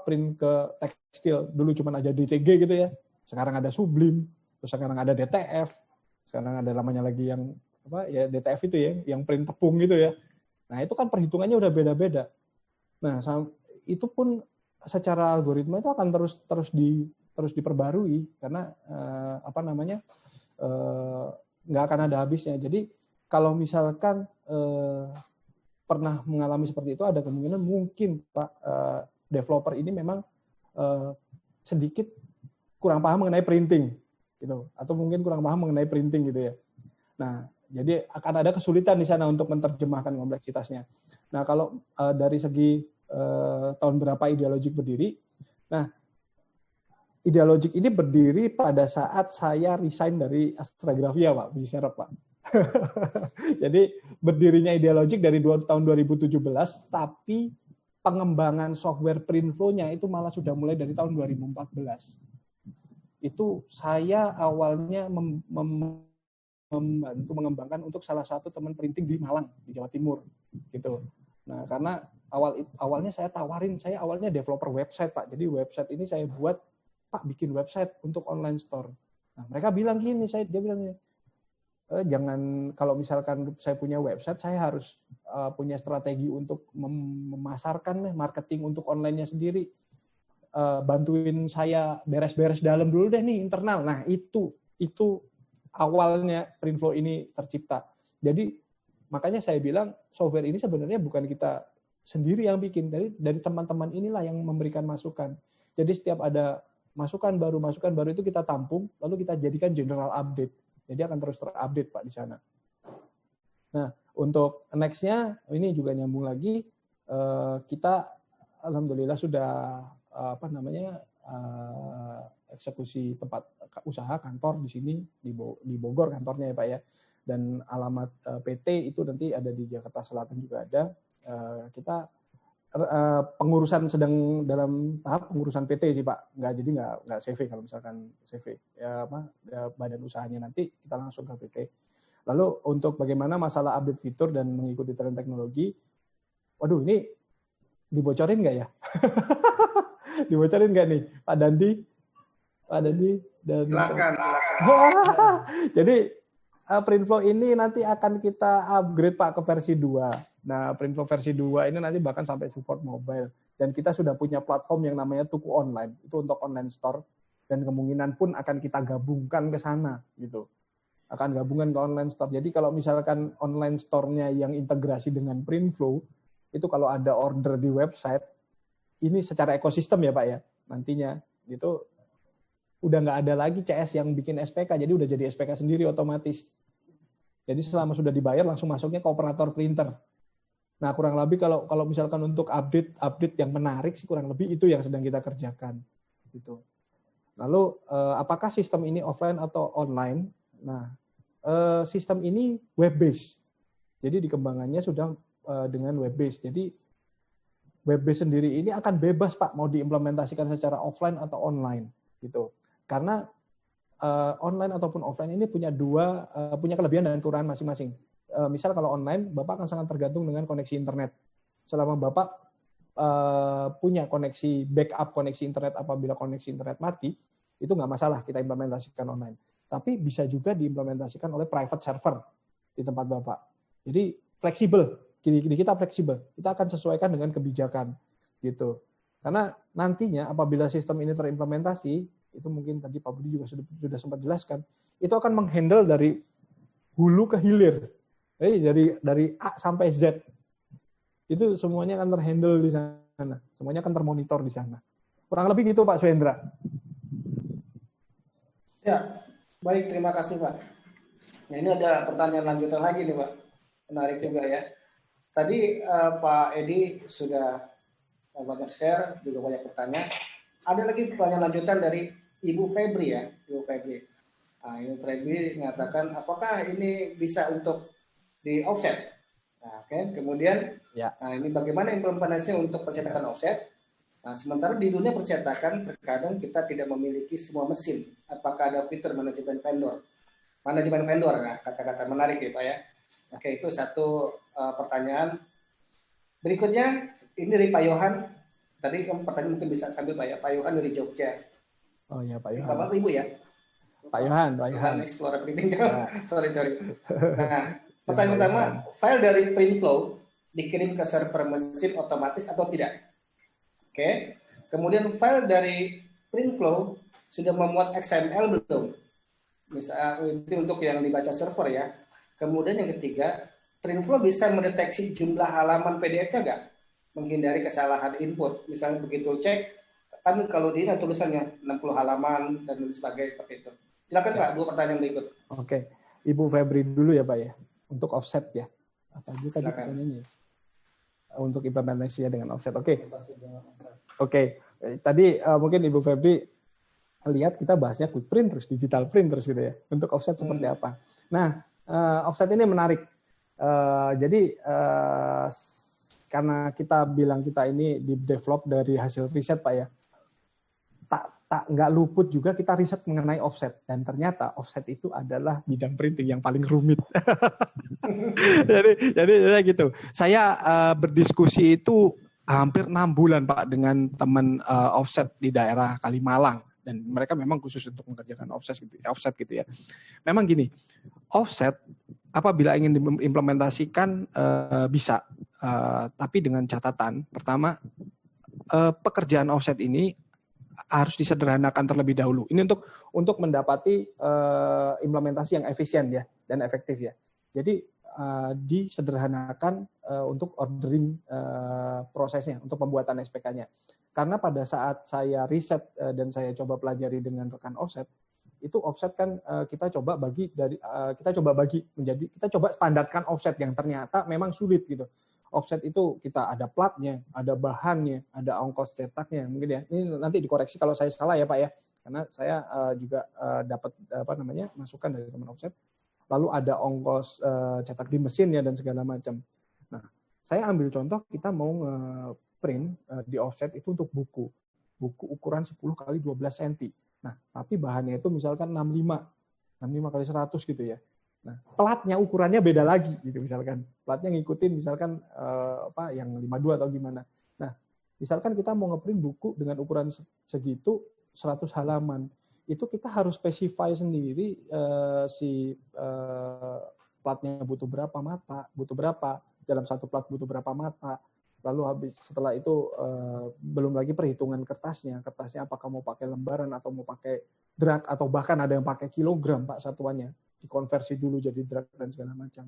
print ke tekstil dulu cuma aja DTG gitu ya. Sekarang ada Sublime, terus sekarang ada DTF, sekarang ada namanya lagi yang DTF itu ya, yang print tepung gitu ya. Nah, itu kan perhitungannya udah beda-beda. Nah, itu pun secara algoritma itu akan terus diperbarui karena nggak akan ada habisnya. Jadi kalau misalkan pernah mengalami seperti itu, ada kemungkinan mungkin Pak developer ini memang sedikit kurang paham mengenai printing, gitu, atau mungkin kurang paham mengenai printing gitu ya. Nah, jadi akan ada kesulitan di sana untuk menerjemahkan kompleksitasnya. Nah, kalau dari segi tahun berapa Idealogic berdiri, nah Idealogic ini berdiri pada saat saya resign dari Astragrafia, Pak, bisnisnya Pak. Jadi berdirinya Idealogic dari tahun 2017, tapi pengembangan software Printflow-nya itu malah sudah mulai dari tahun 2014. Itu saya awalnya membantu mengembangkan untuk salah satu teman printing di Malang, di Jawa Timur, gitu. Nah, karena awalnya saya awalnya developer website, Pak. Jadi website ini saya buat, Pak, bikin website untuk online store. Nah, mereka bilang gini, dia bilang jangan, kalau misalkan saya punya website, saya harus punya strategi untuk memasarkan marketing untuk online-nya sendiri. Bantuin saya beres-beres dalam dulu deh nih, internal. Nah, itu awalnya Printflow ini tercipta. Jadi makanya saya bilang software ini sebenarnya bukan kita sendiri yang bikin, dari teman-teman inilah yang memberikan masukan. Jadi setiap ada masukan baru itu kita tampung, lalu kita jadikan general update. Jadi akan terus terupdate Pak di sana. Nah, untuk next-nya ini juga nyambung lagi, kita alhamdulillah sudah eksekusi tempat usaha kantor di sini di Bogor kantornya ya Pak ya, dan alamat PT itu nanti ada di Jakarta Selatan juga ada. Kita pengurusan sedang dalam tahap pengurusan PT sih Pak, nggak CV. Kalau misalkan CV badan usahanya nanti kita langsung ke PT. Lalu untuk bagaimana masalah update fitur dan mengikuti tren teknologi, waduh ini dibocorin nggak ya? Dibocorin nggak nih Pak Dandi dan silakan. Jadi Printflow ini nanti akan kita upgrade Pak ke versi 2. Nah, Printflow versi 2 ini nanti bahkan sampai support mobile, dan kita sudah punya platform yang namanya Tuku Online, itu untuk online store, dan kemungkinan pun akan kita gabungkan ke sana gitu. Akan gabungan ke online store. Jadi kalau misalkan online store-nya yang integrasi dengan Printflow, itu kalau ada order di website, ini secara ekosistem ya Pak ya, nantinya itu udah nggak ada lagi CS yang bikin SPK, jadi udah jadi SPK sendiri otomatis. Jadi selama sudah dibayar langsung masuknya ke operator printer. Nah, kurang lebih kalau misalkan untuk update yang menarik sih kurang lebih itu yang sedang kita kerjakan gitu. Lalu apakah sistem ini offline atau online? Nah, sistem ini web based. Jadi dikembangannya sudah dengan web based. Jadi web based sendiri ini akan bebas Pak mau diimplementasikan secara offline atau online gitu. Karena online ataupun offline ini punya kelebihan dan kekurangan masing-masing. Misal kalau online, Bapak akan sangat tergantung dengan koneksi internet. Selama Bapak punya backup koneksi internet apabila koneksi internet mati, itu nggak masalah kita implementasikan online. Tapi bisa juga diimplementasikan oleh private server di tempat Bapak. Jadi fleksibel, kita fleksibel. Kita akan sesuaikan dengan kebijakan gitu. Karena nantinya apabila sistem ini terimplementasi, itu mungkin tadi Pak Budi juga sudah sempat jelaskan, itu akan menghandle dari hulu ke hilir. Jadi dari A sampai Z. Itu semuanya akan terhandle di sana. sana. Semuanya akan termonitor di sana. Kurang lebih gitu Pak Suhendra. Ya, baik, terima kasih Pak. Nah, ini ada pertanyaan lanjutan lagi nih Pak. Menarik juga ya. Tadi Pak Edi sudah banyak share, juga banyak bertanya. Ada lagi pertanyaan lanjutan dari Ibu Febri ya, Ibu Febri. Nah, Ibu Febri mengatakan, apakah ini bisa untuk di offset? Nah, oke. Kemudian, nah ini bagaimana implementasinya untuk percetakan offset? Nah, sementara di dunia percetakan terkadang kita tidak memiliki semua mesin. Apakah ada fitur manajemen vendor? Manajemen vendor, nah, kata-kata menarik ya Pak ya. Oke, itu satu pertanyaan. Berikutnya, ini dari Pak Yohan. Tadi pertanyaan mungkin bisa sambil Pak ya. Pak Yohan dari Jogja. Oh ya Pak Yohan. Bapak Ibu ya? Pak Yohan. Explorer Printing. sorry. Nah, pertanyaan pertama, file dari Printflow dikirim ke server mesin otomatis atau tidak? Oke. Kemudian file dari Printflow sudah memuat XML belum? Misalnya itu untuk yang dibaca server ya. Kemudian yang ketiga, Printflow bisa mendeteksi jumlah halaman PDF-nya nggak? Menghindari kesalahan input. Misalnya begitu cek, kan kalau di tulisannya 60 halaman dan sebagainya seperti itu. Silakan Pak, dua pertanyaan berikut. Oke, Ibu Febri dulu ya Pak ya, untuk offset ya. Apa aja tadi pertanyaannya? Untuk implementasinya dengan offset. Oke. Tadi mungkin Ibu Febri lihat kita bahasnya quick print terus digital print terus gitu ya. Untuk offset seperti apa? Nah, offset ini menarik. Jadi karena kita bilang kita ini di develop dari hasil riset Pak ya. Nggak luput juga kita riset mengenai offset, dan ternyata offset itu adalah bidang printing yang paling rumit. jadi gitu. Saya berdiskusi itu hampir 6 bulan Pak dengan teman offset di daerah Kalimalang, dan mereka memang khusus untuk mengerjakan offset gitu ya. Memang gini, offset apabila ingin diimplementasikan bisa, tapi dengan catatan pertama, pekerjaan offset ini harus disederhanakan terlebih dahulu. Ini untuk mendapati implementasi yang efisien ya dan efektif ya. Jadi disederhanakan untuk ordering prosesnya, untuk pembuatan SPK-nya. Karena pada saat saya riset dan saya coba pelajari dengan rekan offset, itu offset kan kita coba standarkan offset yang ternyata memang sulit gitu. Offset itu kita ada platnya, ada bahannya, ada ongkos cetaknya, mungkin ya. Ini nanti dikoreksi kalau saya salah ya Pak ya, karena saya juga dapat masukan dari teman offset. Lalu ada ongkos cetak di mesin ya dan segala macam. Nah, saya ambil contoh kita mau print di offset itu untuk buku ukuran 10 kali 12 cm. Nah, tapi bahannya itu misalkan 65 kali 100 gitu ya. Nah, platnya ukurannya beda lagi gitu misalkan. Platnya ngikutin misalkan yang 52 atau gimana. Nah, misalkan kita mau ngeprint buku dengan ukuran segitu 100 halaman. Itu kita harus specify sendiri platnya butuh berapa mata, butuh berapa, dalam satu plat butuh berapa mata. Lalu setelah itu belum lagi perhitungan kertasnya apakah mau pakai lembaran atau mau pakai drag atau bahkan ada yang pakai kilogram Pak satuannya. Dikonversi dulu jadi drag dan segala macam.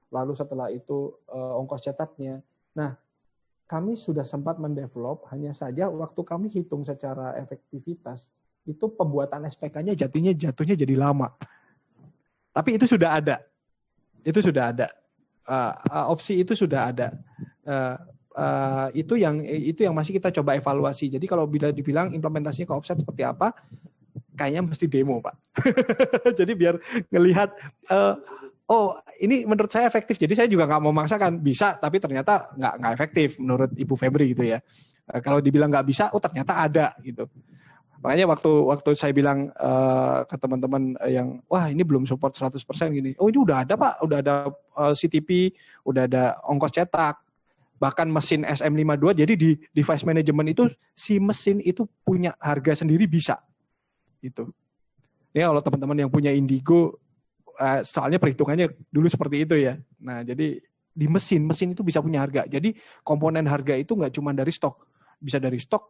Lalu setelah itu ongkos cetaknya. Nah, kami sudah sempat mendevelop, hanya saja waktu kami hitung secara efektivitas, itu pembuatan SPK-nya jatuhnya jadi lama. Tapi itu sudah ada. Opsi itu sudah ada. Itu yang masih kita coba evaluasi. Jadi kalau bila dibilang implementasinya ke offset seperti apa, kayaknya mesti demo Pak. Jadi biar ngelihat, ini menurut saya efektif. Jadi saya juga nggak mau memaksakan, bisa, tapi ternyata nggak efektif menurut Ibu Febri gitu ya. Kalau dibilang nggak bisa, ternyata ada gitu. Makanya waktu saya bilang ke teman-teman yang, wah ini belum support 100% gini. Oh ini udah ada Pak, udah ada CTP, udah ada ongkos cetak, bahkan mesin SM52. Jadi di device management itu si mesin itu punya harga sendiri bisa. Gitu. Ini kalau teman-teman yang punya Indigo, soalnya perhitungannya dulu seperti itu ya. Nah, jadi di mesin itu bisa punya harga. Jadi komponen harga itu nggak cuma dari stok,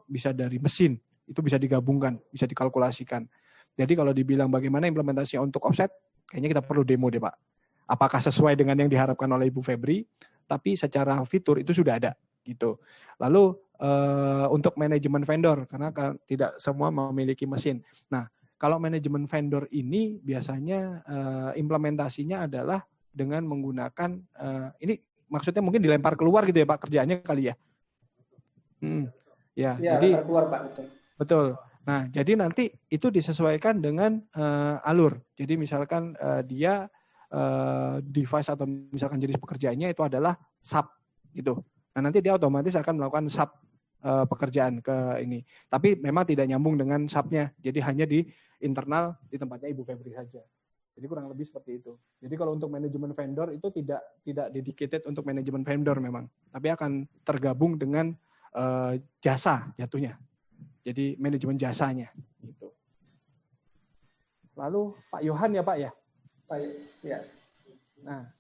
bisa dari mesin. Itu bisa digabungkan, bisa dikalkulasikan. Jadi kalau dibilang bagaimana implementasinya untuk offset, kayaknya kita perlu demo deh Pak. Apakah sesuai dengan yang diharapkan oleh Ibu Febri? Tapi secara fitur itu sudah ada. Gitu. Lalu untuk manajemen vendor karena tidak semua memiliki mesin. Nah, kalau manajemen vendor ini biasanya implementasinya adalah dengan menggunakan ini maksudnya mungkin dilempar keluar gitu ya Pak kerjaannya kali ya. Ya, jadi keluar Pak, betul. Betul. Nah, jadi nanti itu disesuaikan dengan alur. Jadi misalkan dia device atau misalkan jenis pekerjaannya itu adalah sub gitu. Nah, nanti dia otomatis akan melakukan sub pekerjaan ke ini. Tapi memang tidak nyambung dengan subnya. Jadi hanya di internal di tempatnya Ibu Febri saja. Jadi kurang lebih seperti itu. Jadi kalau untuk manajemen vendor itu tidak dedicated untuk manajemen vendor memang, tapi akan tergabung dengan jasa jatuhnya. Jadi manajemen jasanya gitu. Lalu Pak Yohan ya Pak ya? Pak ya. Nah,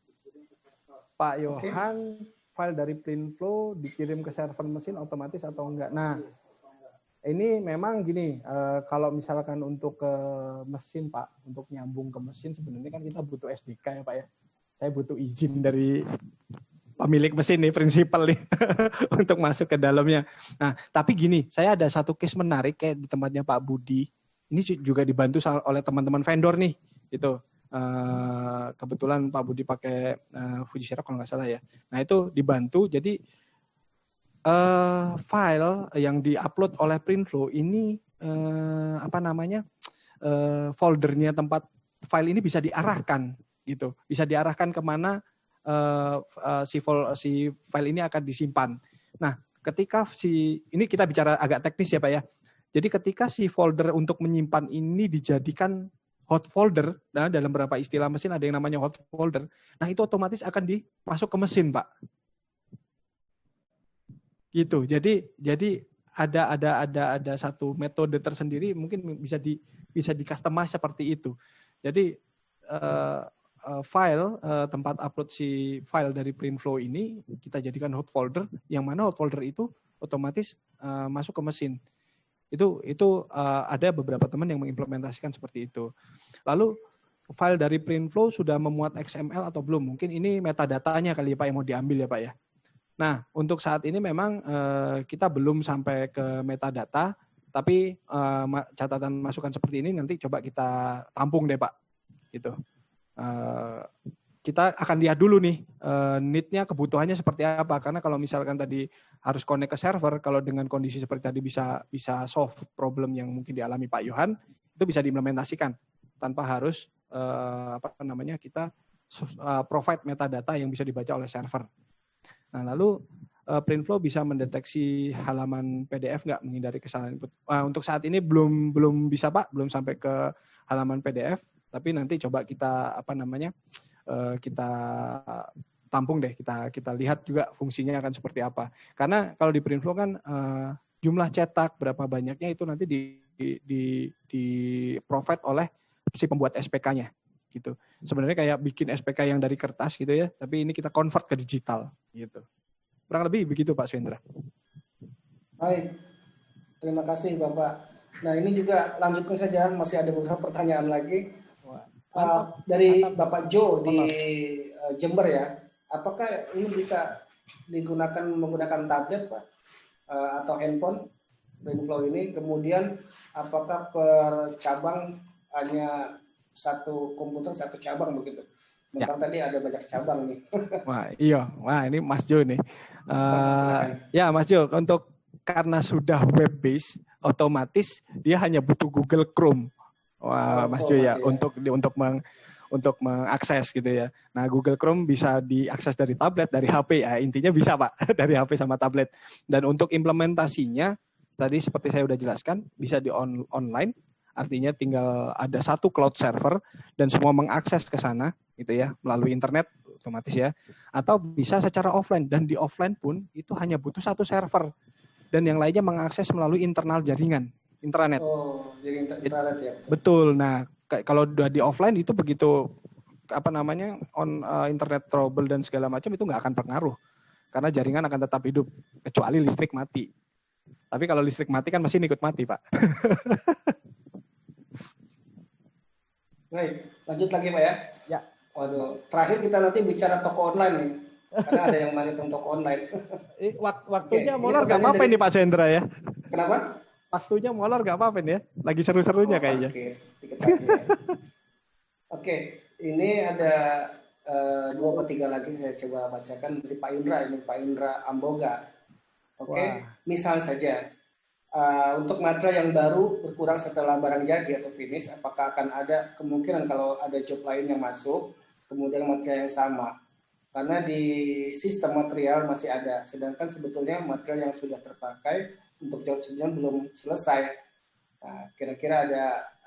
Pak Yohan, file dari Printflow dikirim ke server mesin otomatis atau enggak? Nah, ini memang gini, kalau misalkan untuk ke mesin Pak, untuk nyambung ke mesin sebenarnya kan kita butuh SDK ya Pak ya. Saya butuh izin dari pemilik mesin nih, prinsipal nih, untuk masuk ke dalamnya. Nah, tapi gini, saya ada satu case menarik kayak di tempatnya Pak Budi. Ini juga dibantu oleh teman-teman vendor nih, gitu. Kebetulan Pak Budi pakai Fujishira kalau nggak salah ya. Nah, itu dibantu. Jadi file yang diupload oleh Printflow ini foldernya tempat file ini bisa diarahkan, gitu. Bisa diarahkan kemana si file ini akan disimpan. Nah, ketika ini kita bicara agak teknis ya Pak ya. Jadi ketika si folder untuk menyimpan ini dijadikan hot folder, nah dalam beberapa istilah mesin ada yang namanya hot folder. Nah, itu otomatis akan masuk ke mesin, Pak. Gitu. Jadi ada satu metode tersendiri mungkin bisa di customize seperti itu. Jadi file tempat upload si file dari Printflow ini kita jadikan hot folder, yang mana hot folder itu otomatis masuk ke mesin. Itu ada beberapa teman yang mengimplementasikan seperti itu. Lalu file dari Printflow sudah memuat XML atau belum? Mungkin ini metadatanya kali ya Pak yang mau diambil ya Pak ya. Nah, untuk saat ini memang kita belum sampai ke metadata, tapi catatan masukan seperti ini nanti coba kita tampung deh Pak. Gitu. Kita akan lihat dulu nih need-nya, kebutuhannya seperti apa, karena kalau misalkan tadi harus connect ke server, kalau dengan kondisi seperti tadi bisa solve problem yang mungkin dialami Pak Yohan, itu bisa diimplementasikan tanpa harus kita provide metadata yang bisa dibaca oleh server. Nah, lalu Printflow bisa mendeteksi halaman PDF nggak menghindari kesalahan input. Untuk saat ini belum bisa Pak, belum sampai ke halaman PDF. Tapi nanti coba kita kita tampung deh, kita lihat juga fungsinya akan seperti apa. Karena kalau di Printflow kan jumlah cetak berapa banyaknya itu nanti di provide oleh si pembuat SPK-nya gitu. Sebenarnya kayak bikin SPK yang dari kertas gitu ya, tapi ini kita convert ke digital gitu. Kurang lebih begitu Pak Swendra. Baik, terima kasih Bapak. Nah, ini juga lanjutkan saja, masih ada beberapa pertanyaan lagi. Dari Bapak Jo di Jember ya, apakah ini bisa digunakan menggunakan tablet Pak atau handphone Printflow ini? Kemudian apakah per cabang hanya satu komputer satu cabang begitu? Bentar tadi ada banyak cabang nih. Wah ini Mas Jo nih. Ya Mas Jo, karena sudah web based, otomatis dia hanya butuh Google Chrome. Wah, Mas Jo ya, untuk mengakses gitu ya. Nah, Google Chrome bisa diakses dari tablet, dari HP ya. Intinya bisa, Pak, dari HP sama tablet. Dan untuk implementasinya tadi seperti saya sudah jelaskan, bisa di online. Artinya tinggal ada satu cloud server dan semua mengakses ke sana gitu ya, melalui internet otomatis ya. Atau bisa secara offline, dan di offline pun itu hanya butuh satu server dan yang lainnya mengakses melalui internal jaringan. Intranet. Oh, jadi intranet ya. Betul. Nah, kalau udah di offline itu begitu internet trouble dan segala macam itu nggak akan pengaruh karena jaringan akan tetap hidup kecuali listrik mati. Tapi kalau listrik mati kan mesin ikut mati, Pak. Baik, lanjut lagi Pak ya. Ya. Waduh, terakhir kita nanti bicara toko online nih. karena ada yang monitor toko online. Waktunya Oke, molor ini nggak apa-apa pertanyaan ini Pak Sendra ya. Kenapa? Waktunya molor nggak apa-apa ini ya. Lagi seru-serunya kayaknya. Dikit lagi ya. Oke, ini ada 2 atau 3 lagi saya coba bacakan dari Pak Indra, ini Pak Indra Amboga. Oke, misal saja untuk material yang baru berkurang setelah barang jadi atau finish, apakah akan ada kemungkinan kalau ada job lain yang masuk, kemudian material yang sama? Karena di sistem material masih ada, sedangkan sebetulnya material yang sudah terpakai untuk job sebelumnya belum selesai. Nah, kira-kira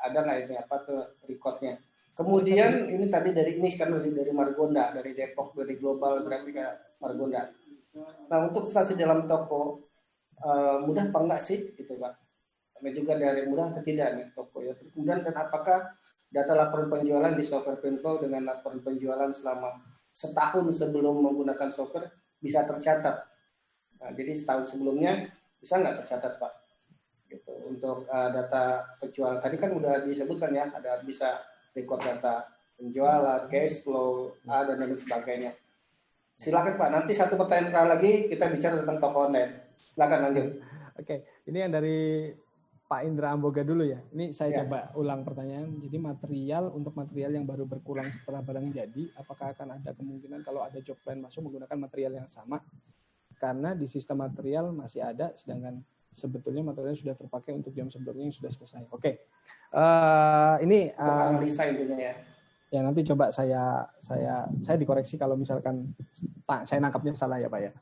ada nggak ini apa tuh recordnya? Kemudian ini tadi dari ini kan dari Margonda, dari Depok, dari Global Grafika Margonda. Nah, untuk stasi dalam toko mudah apa enggak sih gitu Pak? Sama juga dari mudah atau tidak nih toko ya. Kemudian dan apakah data laporan penjualan di software Printflow dengan laporan penjualan selama setahun sebelum menggunakan software bisa tercatat? Nah, jadi setahun sebelumnya bisa nggak tercatat Pak? Gitu. Untuk data penjualan tadi kan udah disebutkan ya, ada bisa record data penjualan, cash flow, dan lain sebagainya. Silakan Pak. Nanti satu pertanyaan terakhir lagi kita bicara tentang toko online. Silakan lanjut. Oke, ini yang dari Pak Indra Amboga dulu ya. Ini saya coba ulang pertanyaan. Jadi untuk material yang baru berkurang setelah barang jadi, apakah akan ada kemungkinan kalau ada job lain masuk menggunakan material yang sama? Karena di sistem material masih ada, sedangkan sebetulnya material sudah terpakai untuk jam sebelumnya yang sudah selesai. Oke, ini analisa intinya ya. Ya nanti coba saya dikoreksi kalau misalkan saya nangkapnya salah ya Pak ya.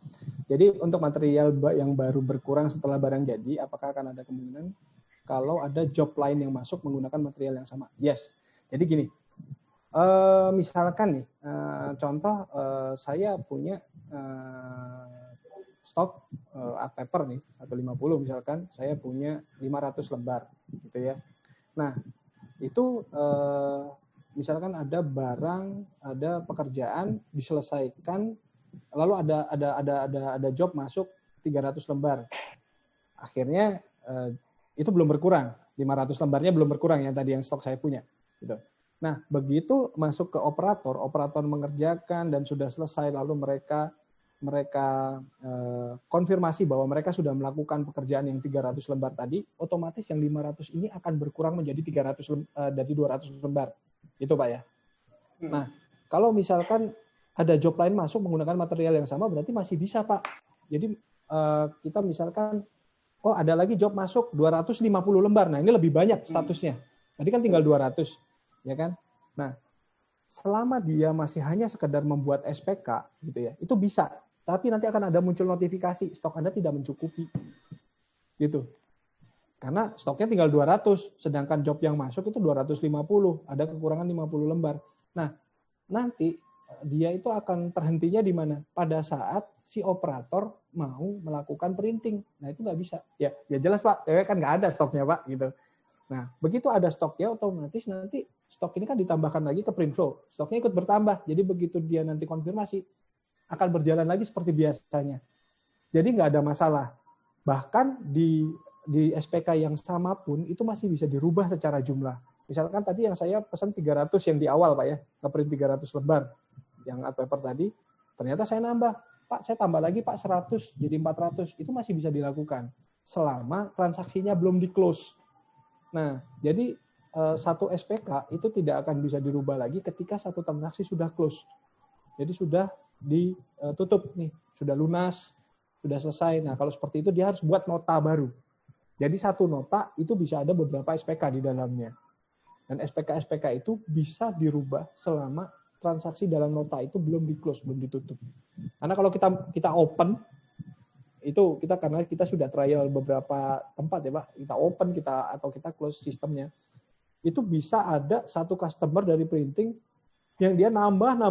Jadi untuk material yang baru berkurang setelah barang jadi, apakah akan ada kemungkinan kalau ada job lain yang masuk menggunakan material yang sama? Yes. Jadi gini, misalkan nih, contoh saya punya stok art paper nih, 150 misalkan, saya punya 500 lembar, gitu ya. Nah, itu misalkan ada barang, ada pekerjaan diselesaikan, lalu ada job masuk 300 lembar. Akhirnya itu belum berkurang, 500 lembarnya belum berkurang yang tadi yang stok saya punya. Gitu. Nah, begitu masuk ke operator mengerjakan dan sudah selesai, lalu mereka konfirmasi bahwa mereka sudah melakukan pekerjaan yang 300 lembar tadi, otomatis yang 500 ini akan berkurang menjadi 200 lembar. Itu Pak ya. Nah, kalau misalkan ada job lain masuk menggunakan material yang sama, berarti masih bisa Pak. Jadi kita misalkan, ada lagi job masuk 250 lembar. Nah, ini lebih banyak statusnya. Tadi kan tinggal 200, ya kan? Nah, selama dia masih hanya sekedar membuat SPK, gitu ya, itu bisa. Tapi nanti akan ada muncul notifikasi, stok Anda tidak mencukupi. Gitu. Karena stoknya tinggal 200, sedangkan job yang masuk itu 250, ada kekurangan 50 lembar. Nah, nanti dia itu akan terhentinya di mana? Pada saat si operator mau melakukan printing. Nah, itu nggak bisa. Ya jelas Pak, kan nggak ada stoknya Pak, gitu. Nah, begitu ada stoknya, otomatis nanti stok ini kan ditambahkan lagi ke Printflow. Stoknya ikut bertambah. Jadi begitu dia nanti konfirmasi, akan berjalan lagi seperti biasanya. Jadi nggak ada masalah. Bahkan di SPK yang sama pun itu masih bisa dirubah secara jumlah. Misalkan tadi yang saya pesan 300 yang di awal Pak ya, ngeprint 300 lembar yang art paper tadi, ternyata saya nambah. Pak, saya tambah lagi Pak 100 jadi 400. Itu masih bisa dilakukan selama transaksinya belum di-close. Nah, jadi satu SPK itu tidak akan bisa dirubah lagi ketika satu transaksi sudah close. Jadi sudah ditutup nih, sudah lunas, sudah selesai. Nah, kalau seperti itu dia harus buat nota baru. Jadi satu nota itu bisa ada beberapa SPK di dalamnya. Dan SPK-SPK itu bisa dirubah selama transaksi dalam nota itu belum di-close, belum ditutup. Karena kalau kita open, itu karena kita sudah trial beberapa tempat ya Pak, kita open atau kita close sistemnya, itu bisa ada satu customer dari printing yang dia nambah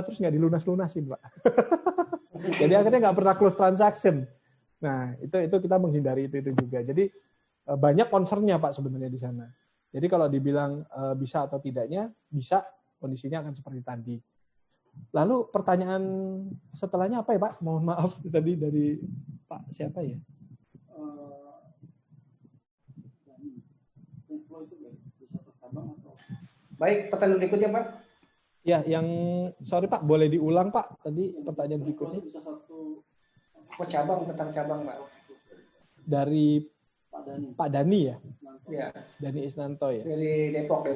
terus nggak dilunas-lunasin Pak. Jadi akhirnya nggak pernah close transaction. Nah, itu kita menghindari itu juga. Jadi banyak concern-nya Pak sebenarnya di sana. Jadi kalau dibilang bisa atau tidaknya, bisa, kondisinya akan seperti tadi. Lalu pertanyaan setelahnya apa ya Pak? Mohon maaf tadi dari Pak siapa ya? Baik, pertanyaan berikutnya Pak. Ya, yang sorry Pak, boleh diulang Pak tadi pertanyaan berikutnya Oh, cabang, tentang cabang, Pak. dari Pak Dani ya, Ya, Dani Isnanto ya. dari Depok,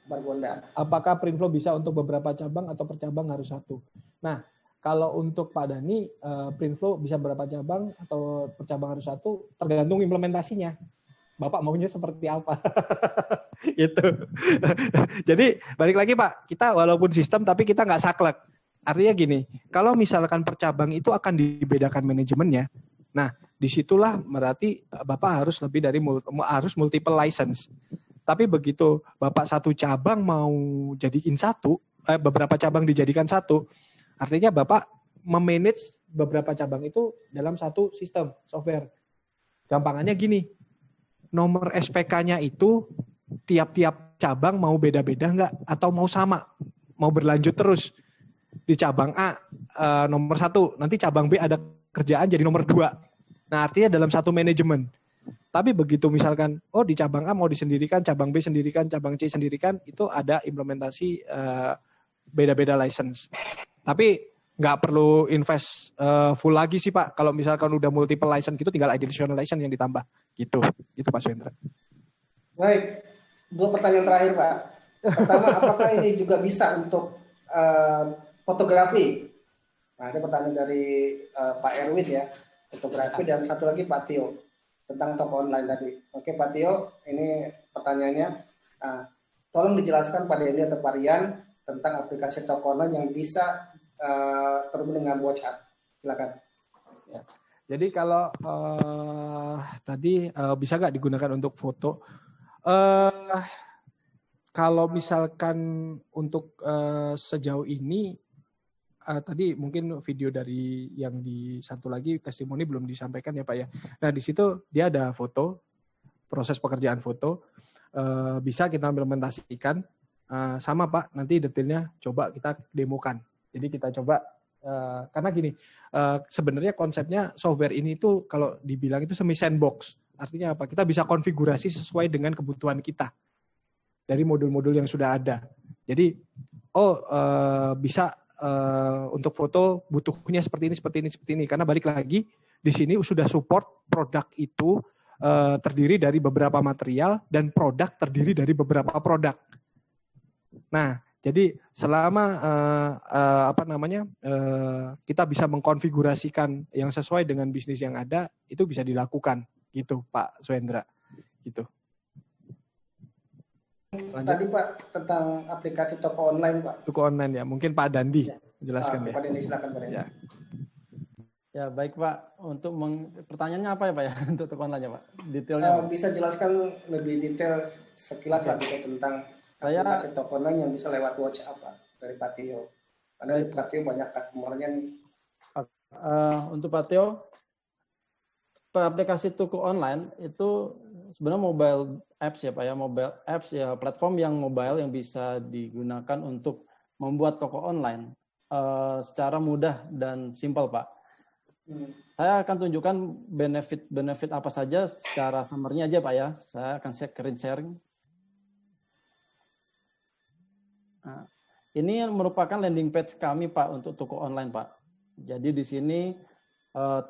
Margonda. Apakah Printflow bisa untuk beberapa cabang atau per cabang harus satu? Nah, kalau untuk Pak Dani, Printflow bisa berapa cabang atau per cabang harus satu, tergantung implementasinya. Bapak maunya seperti apa? Itu. Jadi balik lagi Pak, kita walaupun sistem tapi kita nggak saklek. Artinya gini, kalau misalkan per cabang itu akan dibedakan manajemennya. Nah, disitulah berarti Bapak harus lebih dari harus multiple license. Tapi begitu Bapak satu cabang mau jadiin satu, beberapa cabang dijadikan satu, artinya Bapak memanage beberapa cabang itu dalam satu sistem software. Gampangannya gini, nomor SPK-nya itu tiap-tiap cabang mau beda-beda nggak? Atau mau sama? Mau berlanjut terus? Di cabang A nomor 1, nanti cabang B ada kerjaan jadi nomor 2. Nah artinya dalam satu manajemen. Tapi begitu misalkan, di cabang A mau disendirikan, cabang B sendirikan, cabang C sendirikan, itu ada implementasi beda-beda license. Tapi nggak perlu invest full lagi sih Pak. Kalau misalkan udah multiple license gitu, tinggal additional license yang ditambah. Gitu Pak Suendra. Baik, 2 pertanyaan terakhir Pak. Pertama, apakah ini juga bisa untuk fotografi? Nah, ada pertanyaan dari Pak Erwin ya, fotografi, dan satu lagi Pak Tio tentang toko online tadi. Oke Pak Tio, ini pertanyaannya. Tolong dijelaskan Pak Denny atau Pak Rian tentang aplikasi toko online yang bisa terhubung dengan WhatsApp. Silakan. Ya. Jadi kalau tadi bisa nggak digunakan untuk foto? Kalau misalkan untuk sejauh ini, tadi mungkin video dari yang di satu lagi testimoni belum disampaikan ya Pak ya. Nah di situ dia ada foto, proses pekerjaan foto, bisa kita implementasikan. Sama Pak, nanti detailnya coba kita demokan. Jadi kita coba. Karena gini, sebenarnya konsepnya software ini itu kalau dibilang itu semi sandbox. Artinya apa? Kita bisa konfigurasi sesuai dengan kebutuhan kita dari modul-modul yang sudah ada. Jadi, bisa untuk foto butuhnya seperti ini. Karena balik lagi di sini sudah support produk itu terdiri dari beberapa material dan produk terdiri dari beberapa produk. Nah, jadi selama kita bisa mengkonfigurasikan yang sesuai dengan bisnis yang ada, itu bisa dilakukan gitu Pak Suendra. Gitu. Lanjut. Tadi Pak tentang aplikasi toko online Pak. Toko online ya, mungkin Pak Dandi jelaskan ya. Pak Dandi silakan Pak Dandi. Ya baik Pak, untuk pertanyaannya apa ya Pak ya untuk toko online ya Pak? Detailnya Pak? Bisa jelaskan lebih detail sekilas lah tentang aplikasi toko online yang bisa lewat WhatsApp Pak, dari Pak Tio. Karena Pak Tio banyak customer-nya nih. Untuk Pak Tio, aplikasi toko online itu sebenarnya mobile apps ya Pak ya, mobile apps ya, platform yang mobile yang bisa digunakan untuk membuat toko online secara mudah dan simpel Pak. Saya akan tunjukkan benefit apa saja secara summary aja Pak ya. Saya akan screen sharing. Nah, ini merupakan landing page kami Pak untuk toko online Pak. Jadi di sini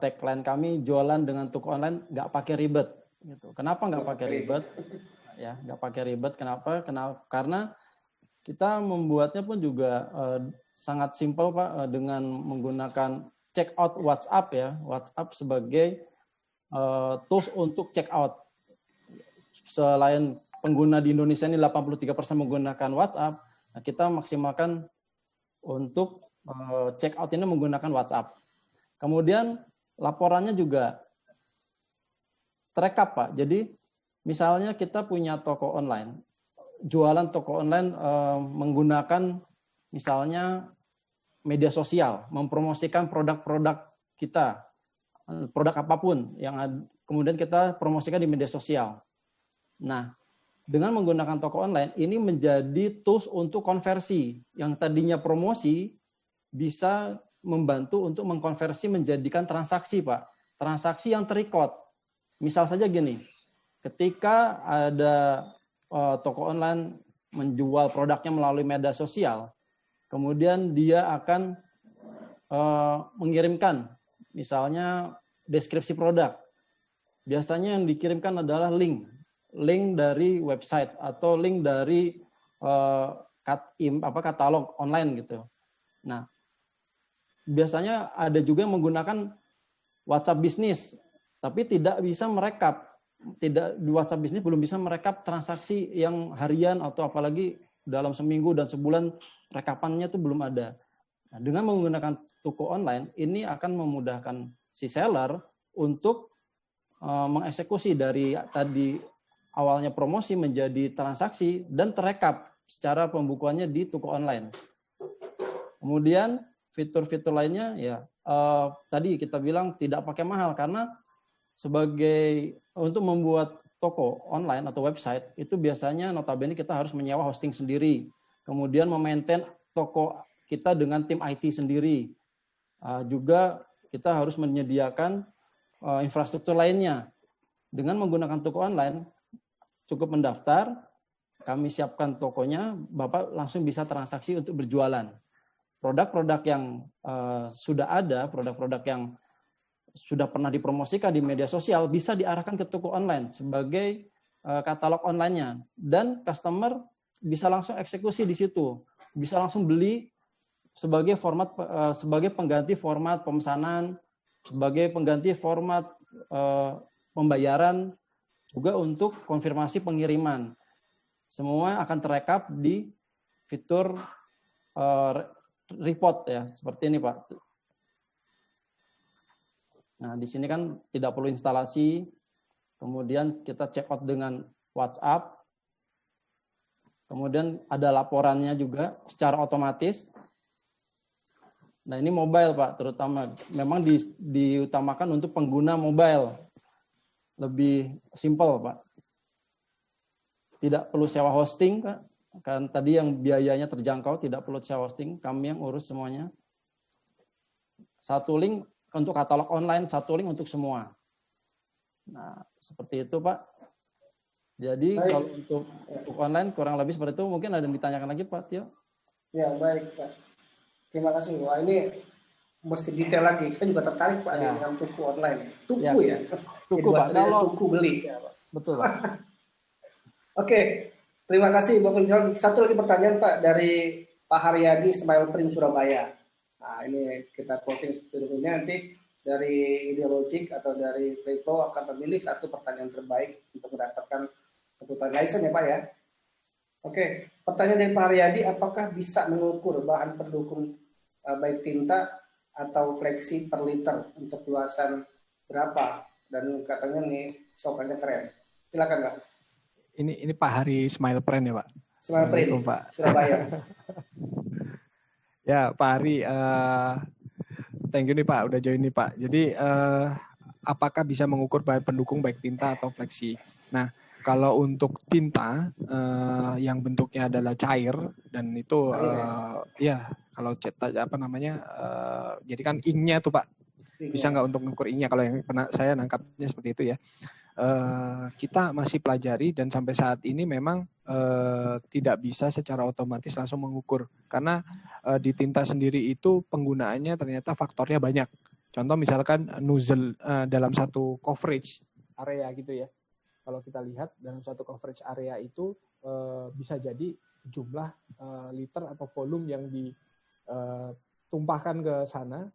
tagline kami jualan dengan toko online nggak pakai ribet. Gitu. Kenapa nggak pakai ribet? Ya, nggak pakai ribet. Kenapa? Karena kita membuatnya pun juga sangat simpel Pak dengan menggunakan checkout WhatsApp ya, WhatsApp sebagai tools untuk checkout. Selain pengguna di Indonesia ini 83% menggunakan WhatsApp. Nah, kita maksimalkan untuk check out ini menggunakan WhatsApp. Kemudian laporannya juga terekap Pak. Jadi misalnya kita punya toko online, jualan toko online menggunakan misalnya media sosial, mempromosikan produk-produk kita, produk apapun yang kemudian kita promosikan di media sosial. Nah, dengan menggunakan toko online, ini menjadi tools untuk konversi. Yang tadinya promosi, bisa membantu untuk mengkonversi menjadikan transaksi, Pak. Transaksi yang terrecord. Misal saja gini, ketika ada toko online menjual produknya melalui media sosial, kemudian dia akan mengirimkan misalnya deskripsi produk. Biasanya yang dikirimkan adalah link dari website atau link dari katalog online gitu. Nah, biasanya ada juga yang menggunakan WhatsApp bisnis, tapi tidak bisa merekap. Di WhatsApp bisnis belum bisa merekap transaksi yang harian atau apalagi dalam seminggu dan sebulan rekapannya itu belum ada. Nah, dengan menggunakan toko online, ini akan memudahkan si seller untuk mengeksekusi dari tadi awalnya promosi menjadi transaksi dan terekap secara pembukuannya di toko online. Kemudian fitur-fitur lainnya ya tadi kita bilang tidak pakai mahal karena untuk membuat toko online atau website itu biasanya notabene kita harus menyewa hosting sendiri, kemudian memaintain toko kita dengan tim IT sendiri. Juga kita harus menyediakan infrastruktur lainnya. Dengan menggunakan toko online, cukup mendaftar, kami siapkan tokonya, Bapak langsung bisa transaksi untuk berjualan. Produk-produk yang sudah ada, produk-produk yang sudah pernah dipromosikan di media sosial, bisa diarahkan ke toko online sebagai katalog online-nya. Dan customer bisa langsung eksekusi di situ. Bisa langsung beli sebagai pengganti format pemesanan, sebagai pengganti format pembayaran, juga untuk konfirmasi pengiriman. Semua akan terekap di fitur report ya, seperti ini Pak. Nah, di sini kan tidak perlu instalasi, kemudian kita check out dengan WhatsApp, kemudian ada laporannya juga secara otomatis. Nah, ini mobile Pak, terutama memang diutamakan untuk pengguna mobile. Lebih simpel Pak. Tidak perlu sewa hosting Pak. Kan tadi yang biayanya terjangkau, tidak perlu sewa hosting, kami yang urus semuanya. Satu link untuk katalog online, satu link untuk semua. Nah, seperti itu Pak. Jadi baik. Kalau untuk online kurang lebih seperti itu, mungkin ada yang ditanyakan lagi Pak Tio? Ya, baik Pak. Terima kasih. Wah, ini mesti detail lagi. Kita juga tertarik Pak ya. Dengan tuku online. Tuku ya? Tuku Pak. Kalau tuku beli. Ya, Pak. Betul Pak. Oke. Terima kasih Bapak Penjelasan. Satu lagi pertanyaan Pak dari Pak Haryadi Smile Print Surabaya. Nah, ini kita closing studinya, nanti dari Ideologic atau dari Playflow akan memilih satu pertanyaan terbaik untuk mendapatkan kebutuhan license ya Pak ya. Oke, pertanyaan dari Pak Haryadi, apakah bisa mengukur bahan pendukung baik tinta atau fleksi per liter untuk luasan berapa? Dan katanya nih sokalnya keren. Silakan Pak. Ini Pak Hari Smile Print ya Pak. Smile Print Pak. Surabaya. Ya Pak Hari, thank you nih Pak udah join nih Pak. Jadi apakah bisa mengukur bahan pendukung baik tinta atau fleksi? Nah, kalau untuk tinta yang bentuknya adalah cair dan itu ya kalau jadi kan inknya tuh Pak, bisa nggak untuk mengukur inknya? Kalau yang pernah saya nangkapnya seperti itu ya. Kita masih pelajari dan sampai saat ini memang tidak bisa secara otomatis langsung mengukur karena di tinta sendiri itu penggunaannya ternyata faktornya banyak. Contoh misalkan nozzle dalam satu coverage area gitu ya. Kalau kita lihat dalam satu coverage area itu bisa jadi jumlah liter atau volume yang ditumpahkan ke sana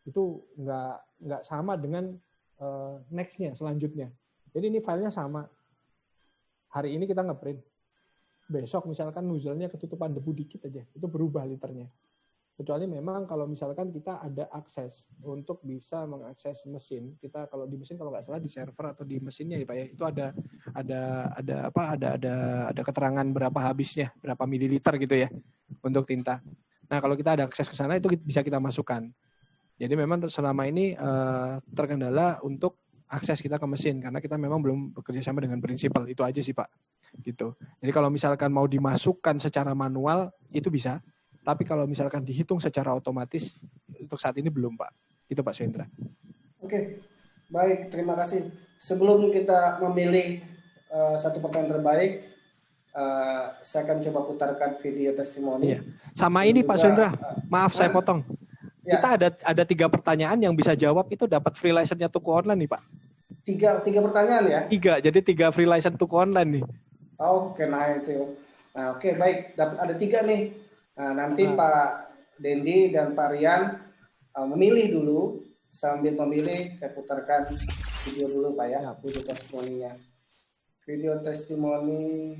itu nggak sama dengan next-nya selanjutnya. Jadi ini filenya sama. Hari ini kita nge-print. Besok misalkan nozzle-nya ketutupan debu dikit aja, itu berubah liternya. Kecuali memang kalau misalkan kita ada akses untuk bisa mengakses mesin, kita kalau di mesin kalau nggak salah di server atau di mesinnya ya Pak ya, itu ada keterangan berapa habisnya, berapa mililiter gitu ya untuk tinta. Nah kalau kita ada akses ke sana itu bisa kita masukkan. Jadi memang selama ini terkendala untuk akses kita ke mesin karena kita memang belum bekerja sama dengan prinsipal, itu aja sih Pak. Gitu. Jadi kalau misalkan mau dimasukkan secara manual itu bisa. Tapi kalau misalkan dihitung secara otomatis, untuk saat ini belum, Pak. Itu Pak Suhendra. Oke, baik. Terima kasih. Sebelum kita memilih satu pertanyaan terbaik, saya akan coba putarkan video testimoni. Iya. Sama ini Pak Suendra, maaf saya potong. Ya. Kita ada 3 pertanyaan yang bisa jawab itu dapat free license-nya Tuku Online nih Pak. Tiga pertanyaan ya? 3, jadi 3 free license Tuku Online nih. Oke, nah itu. Nah, oke, baik. Dapat ada 3 nih. Nah, nanti Pak Dendi dan Pak Rian memilih dulu. Sambil memilih, saya putarkan video dulu Pak ya, video testimoninya. Video testimoni.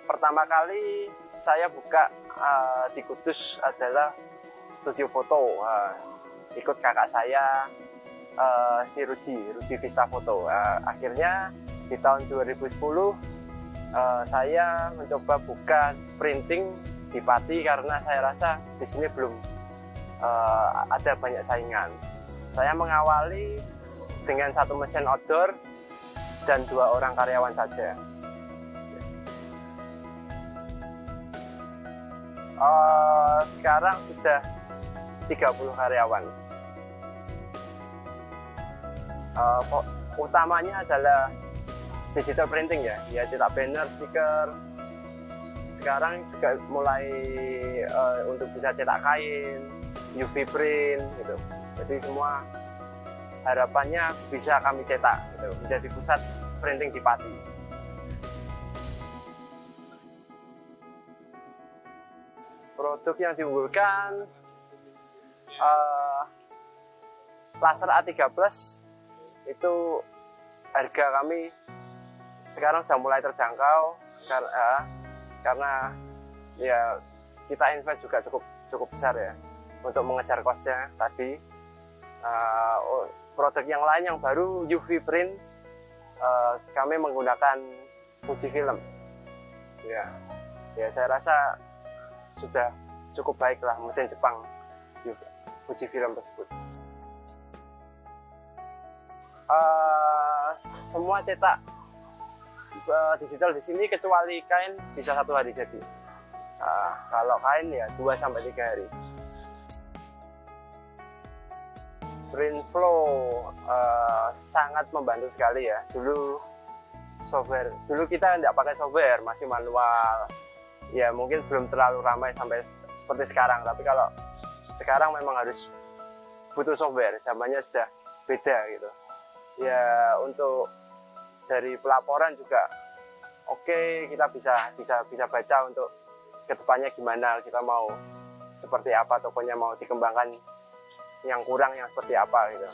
Pertama kali saya buka di Kudus adalah studio foto. Ikut kakak saya, si Rudi Vista Foto. Akhirnya di tahun 2010 saya mencoba buka printing di Pati karena saya rasa di sini belum ada banyak saingan. Saya mengawali dengan 1 mesin outdoor dan 2 orang karyawan saja. Sekarang sudah 30 karyawan. Utamanya adalah digital printing ya cetak banner, stiker. Sekarang juga mulai untuk bisa cetak kain, UV print gitu. Jadi semua harapannya bisa kami cetak gitu, menjadi pusat printing di Pati. Produk yang diunggulkan laser A3 Plus itu harga kami sekarang sudah mulai terjangkau karena ya kita invest juga cukup besar ya untuk mengejar cost-nya tadi. Produk yang lain yang baru UV print kami menggunakan Fujifilm. Ya saya rasa sudah cukup baik lah mesin Jepang Fujifilm tersebut. Semua cetak digital di sini kecuali kain bisa 1 hari jadi. Kalau kain ya 2-3 hari. Print flow sangat membantu sekali ya. Dulu kita tidak pakai software, masih manual. Ya mungkin belum terlalu ramai sampai seperti sekarang, tapi kalau sekarang memang harus butuh software, zamannya sudah beda gitu. Ya untuk dari pelaporan juga oke, kita bisa baca untuk kedepannya gimana, kita mau seperti apa, tokonya mau dikembangkan yang kurang yang seperti apa gitu.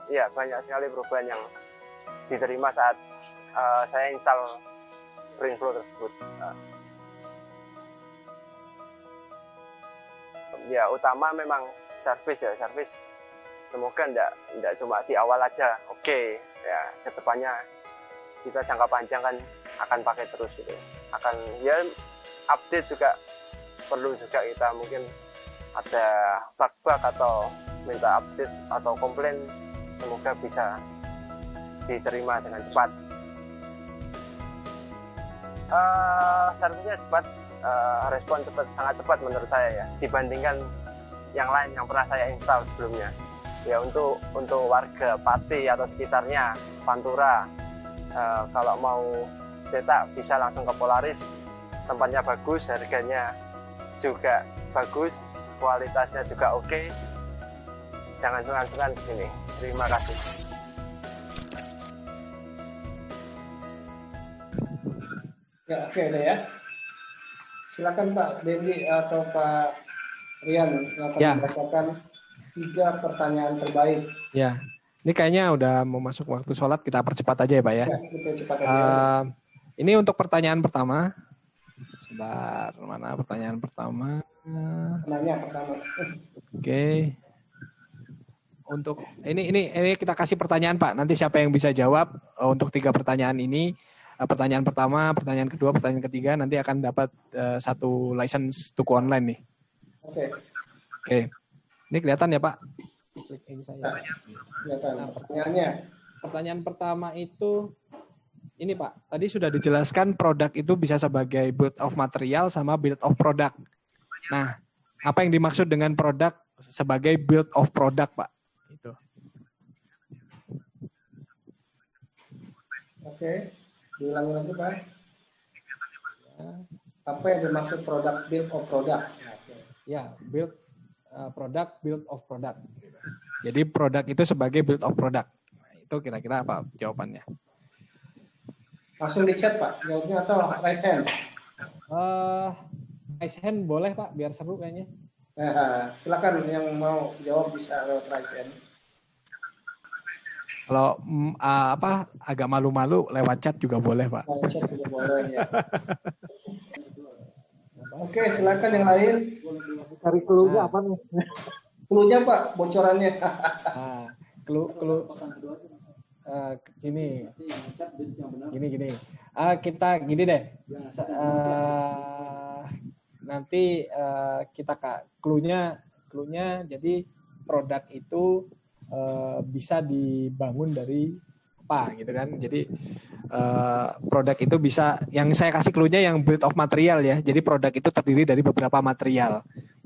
Ya banyak sekali perubahan yang diterima saat saya install PrintFlow tersebut. Ya utama memang service. Semoga enggak cuma di awal aja. Oke, ya kedepannya kita jangka panjang kan akan pakai terus gitu. Akan ya update juga perlu juga, kita mungkin ada bug atau minta update atau komplain, semoga bisa diterima dengan cepat. Servisnya cepat, respon cepat, sangat cepat menurut saya ya, dibandingkan yang lain yang pernah saya install sebelumnya. Ya untuk warga Pati atau sekitarnya, Pantura, kalau mau cetak bisa langsung ke Polaris, tempatnya bagus, harganya juga bagus, kualitasnya juga oke. Jangan sungkan-sungkan ke sini. Terima kasih. Ya, oke deh ya. Silakan Pak Dendi atau Pak Rian yang akan membacakan 3 pertanyaan terbaik. Ya, ini kayaknya udah mau masuk waktu sholat, kita percepat aja ya Pak ya. Ya, kita cepat aja. Ini untuk pertanyaan pertama, Sebentar, mana pertanyaan pertama? Nanya pertama. Oke. Untuk ini kita kasih pertanyaan Pak. Nanti siapa yang bisa jawab untuk 3 pertanyaan ini. Pertanyaan pertama, pertanyaan kedua, pertanyaan ketiga nanti akan dapat 1 license tuku online nih. Oke. Ini kelihatan ya Pak? Klik ini saya. Kelihatan. Pertanyaannya. Pertanyaan pertama itu ini Pak. Tadi sudah dijelaskan produk itu bisa sebagai build of material sama build of product. Nah, apa yang dimaksud dengan produk sebagai build of product Pak? Itu. Oke. Diulangi lagi Pak. Apa yang dimaksud produk build of product? Ya, build product, build of product. Jadi produk itu sebagai build of product. Nah, itu kira-kira apa jawabannya? Langsung di chat Pak, jawabnya atau raise hand? Raise hand boleh Pak, biar seru kayaknya. Silakan yang mau jawab bisa lewat raise hand. Kalau agak malu-malu lewat chat juga boleh Pak. Lewat chat juga boleh ya. Oke, silakan yang lain. Cari clue-nya apa nih? Clue-nya Pak, bocorannya. Clue gini. Kita gini deh. Nanti kita clue-nya jadi produk itu bisa dibangun dari apa gitu kan. Jadi produk itu bisa, yang saya kasih clue-nya yang build of material ya. Jadi produk itu terdiri dari beberapa material.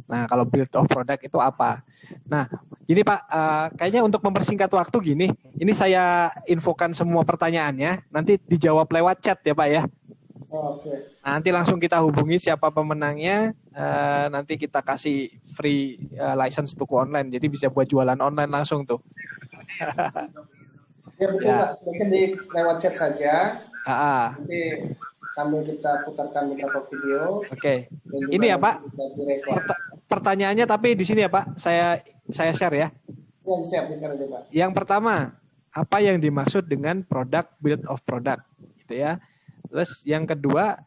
Nah, kalau build of product itu apa? Nah, ini Pak, kayaknya untuk mempersingkat waktu gini, ini saya infokan semua pertanyaannya, nanti dijawab lewat chat ya Pak ya. Oke. Nanti langsung kita hubungi siapa pemenangnya, nanti kita kasih free license tuku online, jadi bisa buat jualan online langsung tuh. Ya betul Pak, sebaiknya di lewat chat saja. Nanti sambil kita putarkan beberapa video. Oke. Ini ya Pak. Pertanyaannya tapi di sini ya Pak. Saya share ya. Ya, di share aja Pak. Yang pertama, apa yang dimaksud dengan product build of product, gitu ya. Terus yang kedua,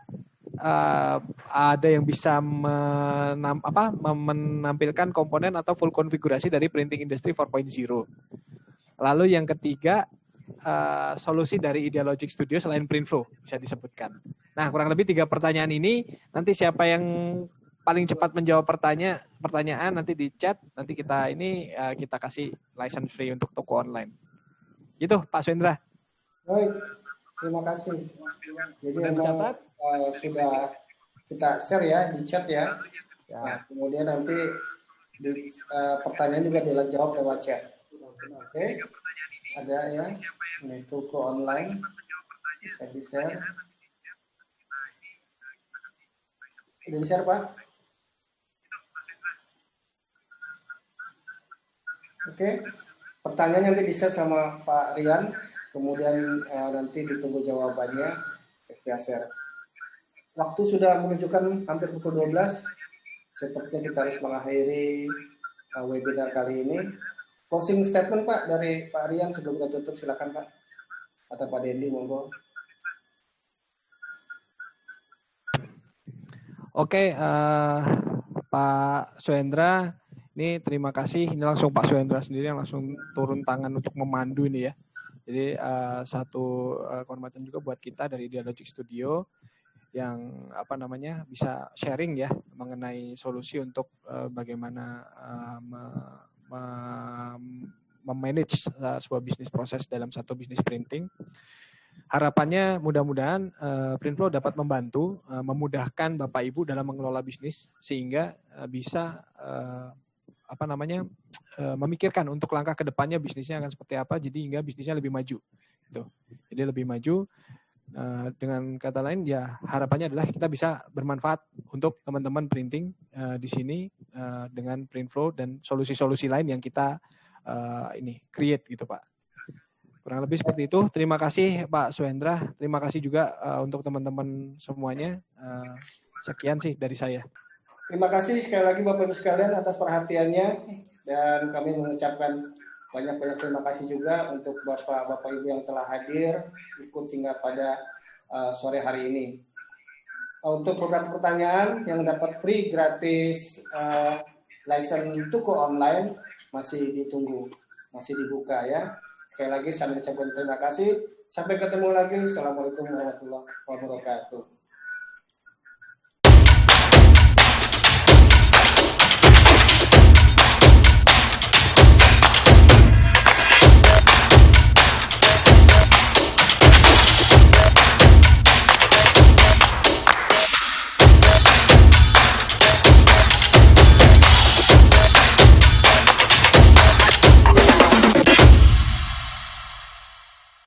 ada yang bisa menampilkan komponen atau full konfigurasi dari printing industry 4.0. Lalu yang ketiga, solusi dari Idealogic Studio selain Printflow bisa disebutkan. Nah, kurang lebih 3 pertanyaan ini, nanti siapa yang paling cepat menjawab pertanyaan nanti di chat, nanti kita kasih license free untuk toko online. Gitu, Pak Suendra. Baik, terima kasih. Jadi memang sudah kita share ya di chat ya. Nah, kemudian nanti pertanyaan juga dijawab lewat chat. Oke, ada ya, ini toko online bisa di share. Sudah di share Pak? Oke, pertanyaannya nanti di share sama Pak Rian, kemudian nanti ditunggu jawabannya via share. Waktu sudah menunjukkan hampir pukul 12, sepertinya kita harus mengakhiri webinar kali ini. Closing statement Pak dari Pak Rian sebelum kita tutup, silakan Pak. Atau Pak Dendi, monggo. Oke, Pak Suendra, ini terima kasih. Ini langsung Pak Suendra sendiri yang langsung turun tangan untuk memandu ini ya. Jadi satu kehormatan juga buat kita dari Idealogic Studio yang bisa sharing ya mengenai solusi untuk bagaimana memanage sebuah bisnis proses dalam satu bisnis printing. Harapannya mudah-mudahan Printflow dapat membantu, memudahkan Bapak Ibu dalam mengelola bisnis sehingga bisa memikirkan untuk langkah ke depannya bisnisnya akan seperti apa, jadi hingga bisnisnya lebih maju. Gitu. Jadi lebih maju. Dengan kata lain ya harapannya adalah kita bisa bermanfaat untuk teman-teman printing di sini dengan Printflow dan solusi-solusi lain yang kita create gitu Pak. Kurang lebih seperti itu. Terima kasih Pak Suendra. Terima kasih juga untuk teman-teman semuanya. Sekian sih dari saya. Terima kasih sekali lagi Bapak Ibu sekalian atas perhatiannya, dan kami mengucapkan banyak-banyak terima kasih juga untuk Bapak Ibu yang telah hadir ikut hingga pada sore hari ini. Untuk beberapa pertanyaan yang dapat free gratis license toko online masih ditunggu, masih dibuka ya. Sekali lagi saya ucapkan terima kasih. Sampai ketemu lagi. Assalamualaikum warahmatullahi wabarakatuh.